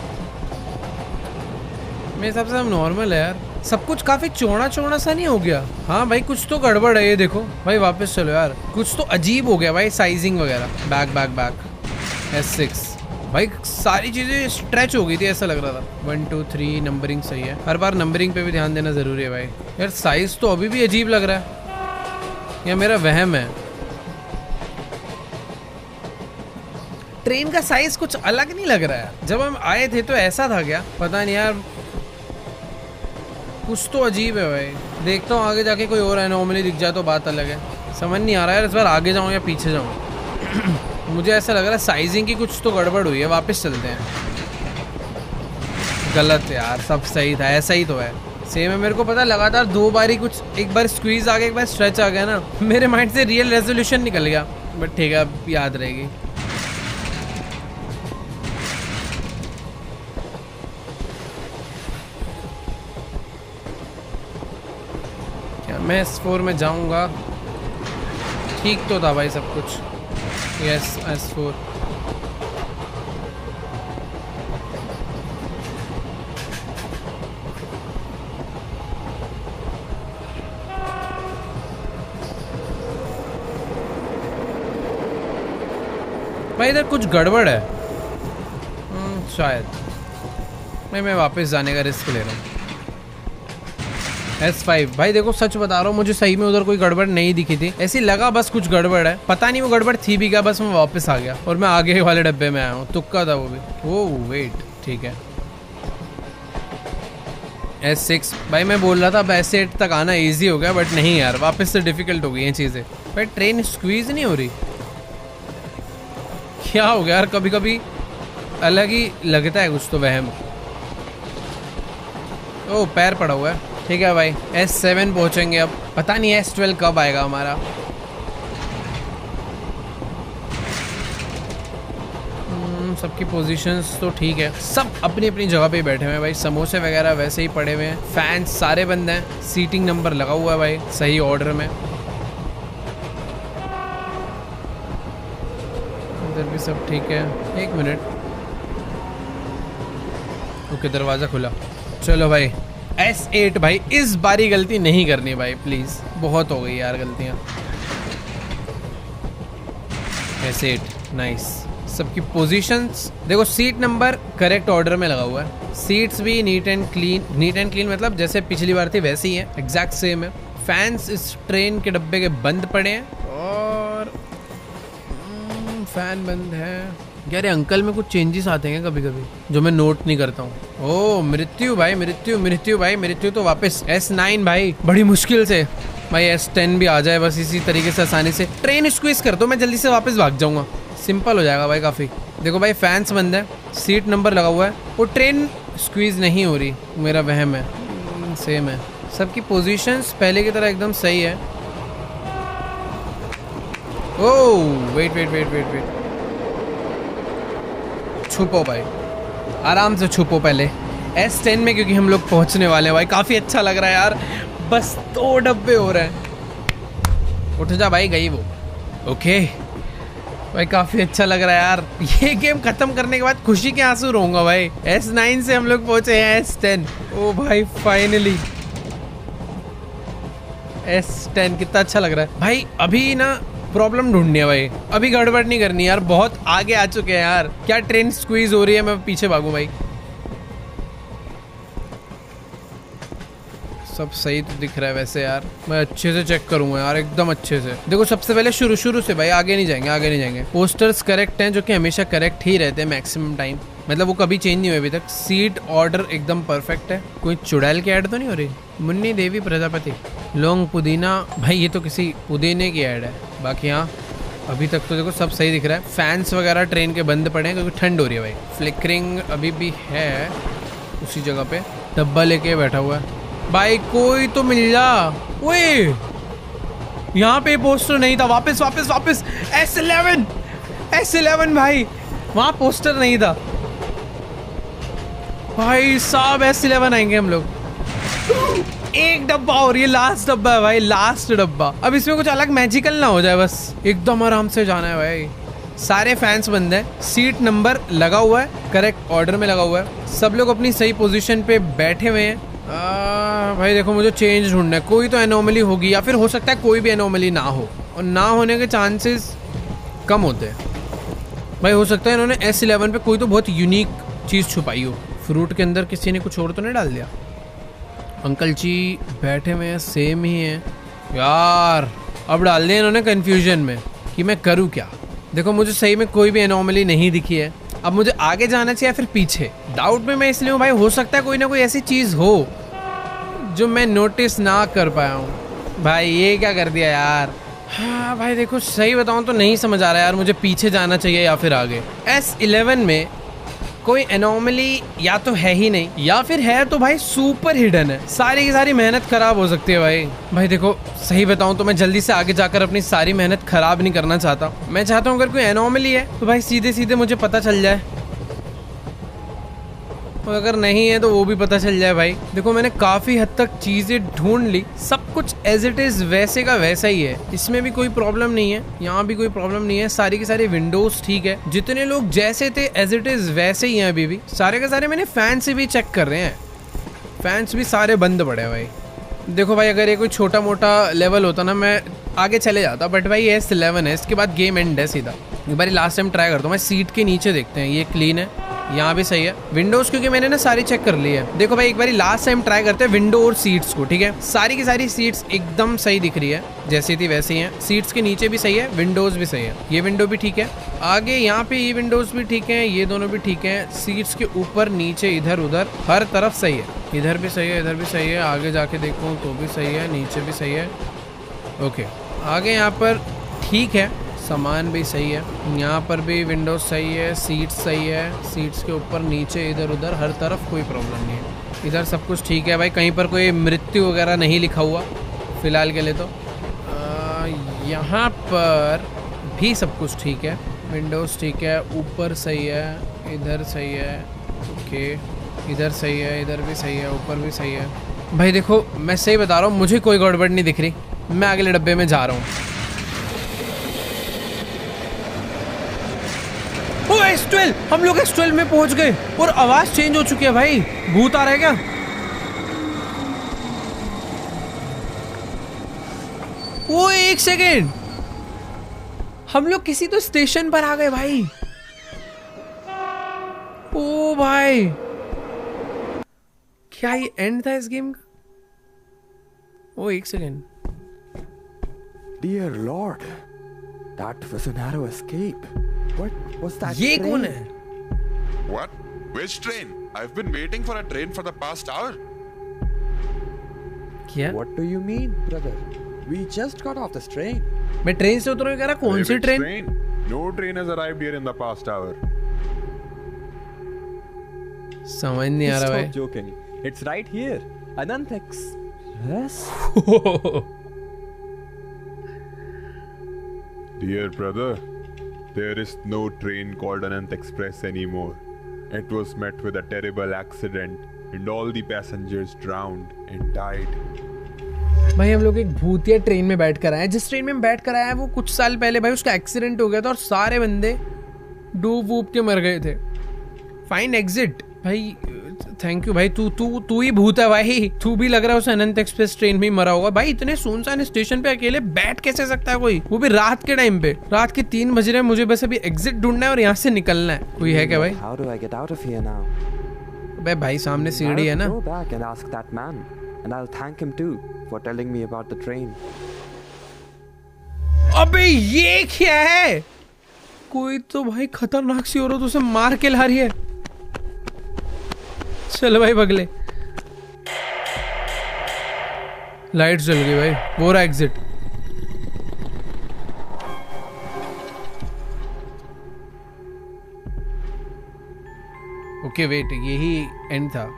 मेरे हिसाब से सब नॉर्मल है यार। सब कुछ काफी चौड़ा सा नहीं हो गया? हाँ भाई कुछ तो गड़बड़ है। ये देखो भाई वापस चलो यार, कुछ तो अजीब हो गया भाई, साइजिंग वगैरह। बैक S6 भाई सारी चीजें स्ट्रेच हो गई थी, ऐसा लग रहा था। 1 2 3 नंबरिंग सही है। हर बार नंबरिंग पे भी ध्यान देना जरूरी है भाई। यार साइज तो अभी भी अजीब लग रहा है, या मेरा वहम है? ट्रेन का साइज कुछ अलग नहीं लग रहा है। जब हम आए थे तो ऐसा था क्या? पता नहीं यार, कुछ तो अजीब है भाई। देखता हूँ आगे जाके कोई और एनोमली दिख जाए तो बात अलग है। समझ नहीं आ रहा है इस बार आगे जाऊँ या पीछे जाऊँ। मुझे ऐसा लग रहा है साइजिंग की कुछ तो गड़बड़ हुई है। वापस चलते हैं। गलत यार, सब सही था, ऐसा ही तो है। सेम है, मेरे को पता लगातार 2 बार ही कुछ, एक बार स्क्वीज आ गया, एक बार स्ट्रेच आ गया ना, मेरे माइंड से रियल रेजोल्यूशन निकल गया। बट ठीक है, अब याद रहेगी। मैं S4 में जाऊंगा। ठीक तो था भाई सब कुछ। Yes S4। भाई इधर कुछ गड़बड़ है शायद। मैं वापस जाने का रिस्क ले रहा हूँ। S5 भाई देखो सच बता रहा हूँ, मुझे सही में उधर कोई गड़बड़ नहीं दिखी थी। ऐसी लगा बस कुछ गड़बड़ है, पता नहीं वो गड़बड़ थी भी क्या। बस मैं वापस आ गया और मैं आगे वाले डब्बे में आया हूँ। तुक्का था वो भी। ओह वेट, ठीक है। S6 भाई मैं बोल रहा था अब S8 तक आना इजी हो गया, बट नहीं यार, वापस से डिफिकल्ट हो गई ये चीज़ें। भाई ट्रेन स्क्वीज नहीं हो रही, क्या हो गया यार? कभी कभी अलग ही लगता है कुछ तो वहम। ओह पैर पड़ा हुआ है। ठीक है भाई S7 पहुंचेंगे अब। पता नहीं S12 कब आएगा हमारा। सबकी पोजीशंस तो ठीक है, सब अपनी अपनी जगह पे बैठे हुए हैं भाई। समोसे वगैरह वैसे ही पड़े हुए हैं, फैंस सारे बंद हैं, सीटिंग नंबर लगा हुआ है भाई सही ऑर्डर में। इधर भी सब ठीक है। एक मिनट, ओके दरवाज़ा खुला। चलो भाई S8 भाई, इस बारी गलती नहीं करनी भाई प्लीज़, बहुत हो गई यार गलतियाँ। S8 nice. सबकी पोजीशंस देखो, सीट नंबर करेक्ट ऑर्डर में लगा हुआ है, सीट्स भी नीट एंड क्लीन मतलब जैसे पिछली बार थी वैसे ही है, एग्जैक्ट सेम है। फैंस इस ट्रेन के डब्बे के बंद पड़े हैं और फैन बंद है। यार ये अंकल में कुछ चेंजेस आते हैं कभी कभी जो मैं नोट नहीं करता हूँ। ओ मृत्यु भाई, मृत्यु भाई, मृत्यु तो वापस। S9 भाई बड़ी मुश्किल से भाई, S10 भी आ जाए बस इसी तरीके से आसानी से। ट्रेन स्क्वीज कर दो, मैं जल्दी से वापस भाग जाऊंगा, सिंपल हो जाएगा भाई काफ़ी। देखो भाई फैंस बंद है, सीट नंबर लगा हुआ है, वो ट्रेन स्क्वीज नहीं हो रही, मेरा वहम है। सेम है, सबकी पोजीशंस पहले की तरह एकदम सही है। ओह वेट, छुपो भाई, आराम से छुपो पहले S10 में, क्योंकि हम लोग पहुंचने वाले हैं भाई। काफ़ी अच्छा लग रहा है यार, बस 2 डब्बे हो रहे हैं। उठ जा भाई, गई वो। ओके भाई काफ़ी अच्छा लग रहा है यार, ये गेम खत्म करने के बाद खुशी के आंसू रोऊंगा भाई। S9 से हम लोग पहुंचे हैं S10। ओ भाई फाइनली S10, कितना अच्छा लग रहा है भाई। अभी ना प्रॉब्लम ढूंढनी है भाई, अभी गड़बड़ नहीं करनी यार, बहुत आगे आ चुके हैं यार। क्या ट्रेन स्क्वीज हो रही है, मैं पीछे भागूं भाई। सब सही तो दिख रहा है वैसे यार, मैं अच्छे से चेक करूंगा यार एकदम अच्छे से। देखो सबसे पहले शुरू से भाई, आगे नहीं जाएंगे। पोस्टर्स करेक्ट हैं, जो कि हमेशा करेक्ट ही रहते हैं मैक्सिमम टाइम, मतलब वो कभी चेंज नहीं हुए अभी तक। सीट ऑर्डर एकदम परफेक्ट है। कोई चुड़ैल की ऐड तो नहीं हो रही? मुन्नी देवी प्रजापति, लौंग पुदीना, भाई ये तो किसी पुदीने की ऐड है। बाकी हाँ अभी तक तो देखो सब सही दिख रहा है। फैंस वगैरह ट्रेन के बंद पड़े हैं क्योंकि ठंड हो रही है भाई। फ्लिकरिंग अभी भी है उसी जगह पे, डब्बा लेके बैठा हुआ है भाई। कोई तो मिल जा। ओए यहाँ पे पोस्टर नहीं था, वापस S11 भाई, वहाँ पोस्टर नहीं था भाई साहब। S11 आएंगे हम लोग। एक डब्बा और, ये लास्ट डब्बा है भाई, लास्ट डब्बा। अब इसमें कुछ अलग मैजिकल ना हो जाए, बस एकदम आराम से जाना है भाई। सारे फैंस बंद हैं, सीट नंबर लगा हुआ है, करेक्ट ऑर्डर में लगा हुआ है, सब लोग अपनी सही पोजीशन पे बैठे हुए हैं। भाई देखो मुझे चेंज ढूंढना है, कोई तो एनोमली होगी, या फिर हो सकता है कोई भी एनोमली ना हो, और ना होने के चांसेस कम होते हैं भाई। हो सकता है इन्होंने S11 पे कोई तो बहुत यूनिक चीज़ छुपाई हो। फ्रूट के अंदर किसी ने कुछ और तो नहीं डाल दिया? अंकल जी बैठे हुए हैं, सेम ही हैं यार। अब डाल दिया इन्होंने कंफ्यूजन में कि मैं करूँ क्या। देखो मुझे सही में कोई भी एनोमली नहीं दिखी है। अब मुझे आगे जाना चाहिए या फिर पीछे, डाउट में मैं इसलिए हूँ भाई। हो सकता है कोई ना कोई ऐसी चीज़ हो जो मैं नोटिस ना कर पाया हूँ। भाई ये क्या कर दिया यार। हाँ भाई देखो सही बताऊँ तो नहीं समझ आ रहा यार, मुझे पीछे जाना चाहिए या फिर आगे। S11 में कोई एनोमली या तो है ही नहीं, या फिर है तो भाई सुपर हिडन है। सारी की सारी मेहनत खराब हो सकती है भाई देखो सही बताऊं तो मैं जल्दी से आगे जाकर अपनी सारी मेहनत खराब नहीं करना चाहता। मैं चाहता हूं अगर कोई एनोमली है तो भाई सीधे सीधे मुझे पता चल जाए, और अगर नहीं है तो वो भी पता चल जाए भाई। देखो मैंने काफ़ी हद तक चीज़ें ढूंढ ली, सब कुछ एज इट इज़ वैसे का वैसा ही है। इसमें भी कोई प्रॉब्लम नहीं है, यहाँ भी कोई प्रॉब्लम नहीं है। सारी की सारी विंडोज़ ठीक है, जितने लोग जैसे थे एज इट इज़ वैसे ही हैं अभी भी। सारे के सारे मैंने फैन से भी चेक कर रहे हैं, फैंस भी सारे बंद पड़े हैं भाई। देखो भाई अगर ये कोई छोटा मोटा लेवल होता ना मैं आगे चले जाता, बट भाई ये S11 है, इसके बाद गेम एंड है सीधा। एक बार लास्ट टाइम ट्राई करता हूँ मैं। सीट के नीचे देखते हैं, ये क्लीन है, यहाँ भी सही है। विंडोज क्योंकि मैंने ना सारी चेक कर ली है। देखो भाई एक बार लास्ट टाइम ट्राई करते हैं विंडो और सीट्स को, ठीक है। सारी की सारी सीट्स एकदम सही दिख रही है, जैसी थी वैसी हैं। सीट्स के नीचे भी सही है, विंडोज भी सही है। ये विंडो भी ठीक है, आगे यहाँ पे ये विंडोज भी ठीक है, ये दोनों भी ठीक है। सीट्स के ऊपर नीचे इधर उधर हर तरफ सही है, इधर भी सही है, इधर भी सही है। आगे जाके देखूँ तो भी सही है, नीचे भी सही है। ओके आगे यहाँ पर ठीक है, सामान भी सही है, यहाँ पर भी विंडोज सही है, सीट्स सही है। सीट्स के ऊपर नीचे इधर उधर हर तरफ कोई प्रॉब्लम नहीं है। इधर सब कुछ ठीक है भाई, कहीं पर कोई मृत्यु वगैरह नहीं लिखा हुआ फिलहाल के लिए तो। यहाँ पर भी सब कुछ ठीक है। विंडोज ठीक है, ऊपर सही है, इधर सही है, ओके इधर सही है, इधर भी सही है, ऊपर भी सही है। भाई देखो मैं सही बता रहा हूँ, मुझे कोई गड़बड़ नहीं दिख रही। मैं अगले डब्बे में जा रहा हूँ। ओ S12, हम लोग S12 में पहुंच गए और आवाज चेंज हो चुकी है भाई। भूत आ रहा है क्या? वो एक सेकेंड, हम लोग किसी तो स्टेशन पर आ गए भाई। ओ भाई, क्या ये एंड था इस गेम का? ओ एक second. Dear Lord, that was a narrow escape. What was that? ये train? कौन है? What? Which train? I've been waiting for a train for the past hour. क्या? What do you mean, brother? We just got off this train. मैं train से उतरूं, कह रहा कौन सी Which train? train? No train has arrived here in the past hour. समझ नहीं आ रहा भाई। Stop joking. It's right here. Anant Express. Dear brother, there is no train called Anant Express anymore. It was met with a terrible accident and all the passengers drowned and died. भाई हम लोग एक भूतिया train में बैठ कर आए हैं। जिस ट्रेन में हम बैठ कर आए हैं वो कुछ साल पहले भाई उसका एक्सीडेंट हो गया था और सारे बंदे डूब वूब के मर गए थे। फाइन एग्जिट भाई, थैंक यू भाई। तू ही भूत है भाई। तू भी लग रहा है उस अनंत एक्सप्रेस ट्रेन में ही मरा होगा भाई। इतने सुनसान स्टेशन पे अकेले बैठ कैसे सकता है कोई, वो भी रात के टाइम पे? रात के 3 बज रहे हैं, मुझे बस अभी एग्जिट ढूंढना है और यहाँ से निकलना है। कोई है क्या भाई? How do I get out of here now? बे भाई सामने सीढ़ी है ना। I'll go back and ask that man, and I'll thank him too for telling me about the train. अबे ये क्या है? कोई तो भाई खतरनाक सी औरत उसे मार के ला रही है। चल भाई बगले, लाइट जल गई भाई। वो रहा एग्जिट। ओके वेट, यही एंड था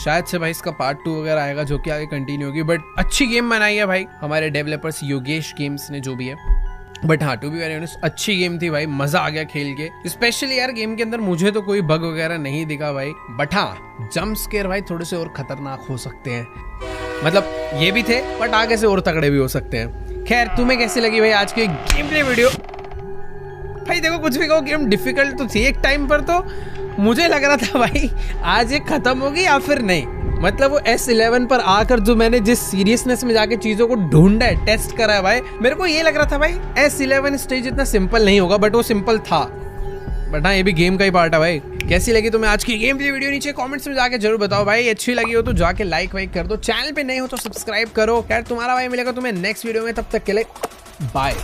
शायद से भाई। इसका पार्ट 2 वगैरह आएगा जो कि आगे कंटिन्यू होगी। बट अच्छी गेम बनाई है भाई हमारे डेवलपर्स योगेश गेम्स ने, जो भी है। बट हाँ, टू बी वेरी ऑनेस्ट अच्छी गेम थी भाई, मजा आ गया खेल के। स्पेशली यार गेम के अंदर मुझे तो कोई बग वगैरह नहीं दिखा भाई। बट हाँ, जंप स्केयर भाई थोड़े से और खतरनाक हो सकते हैं। मतलब ये भी थे बट आगे से और तगड़े भी हो सकते हैं। खैर तुम्हें कैसी लगी भाई आज की गेम प्ले वीडियो? भाई देखो कुछ भी कहो, गेम डिफिकल्ट तो थी एक टाइम पर। तो मुझे लग रहा था भाई आज ये खत्म होगी या फिर नहीं। मतलब वो S11 पर आकर जो मैंने जिस सीरियसनेस में जाके चीजों को ढूंढा है, टेस्ट करा है भाई, मेरे को ये लग रहा था भाई S11 स्टेज इतना सिंपल नहीं होगा। बट वो सिंपल था। बट हाँ, ये भी गेम का ही पार्ट है भाई। कैसी लगी तुम्हें आज की गेम प्ले वीडियो? नीचे कमेंट्स में जाके जरूर बताओ भाई। अच्छी लगी हो तो जाके लाइक वाइक कर दो। चैनल पे नहीं हो तो सब्सक्राइब करो। खैर तुम्हारा भाई मिलेगा तुम्हें नेक्स्ट वीडियो में। तब तक के लिए बाय।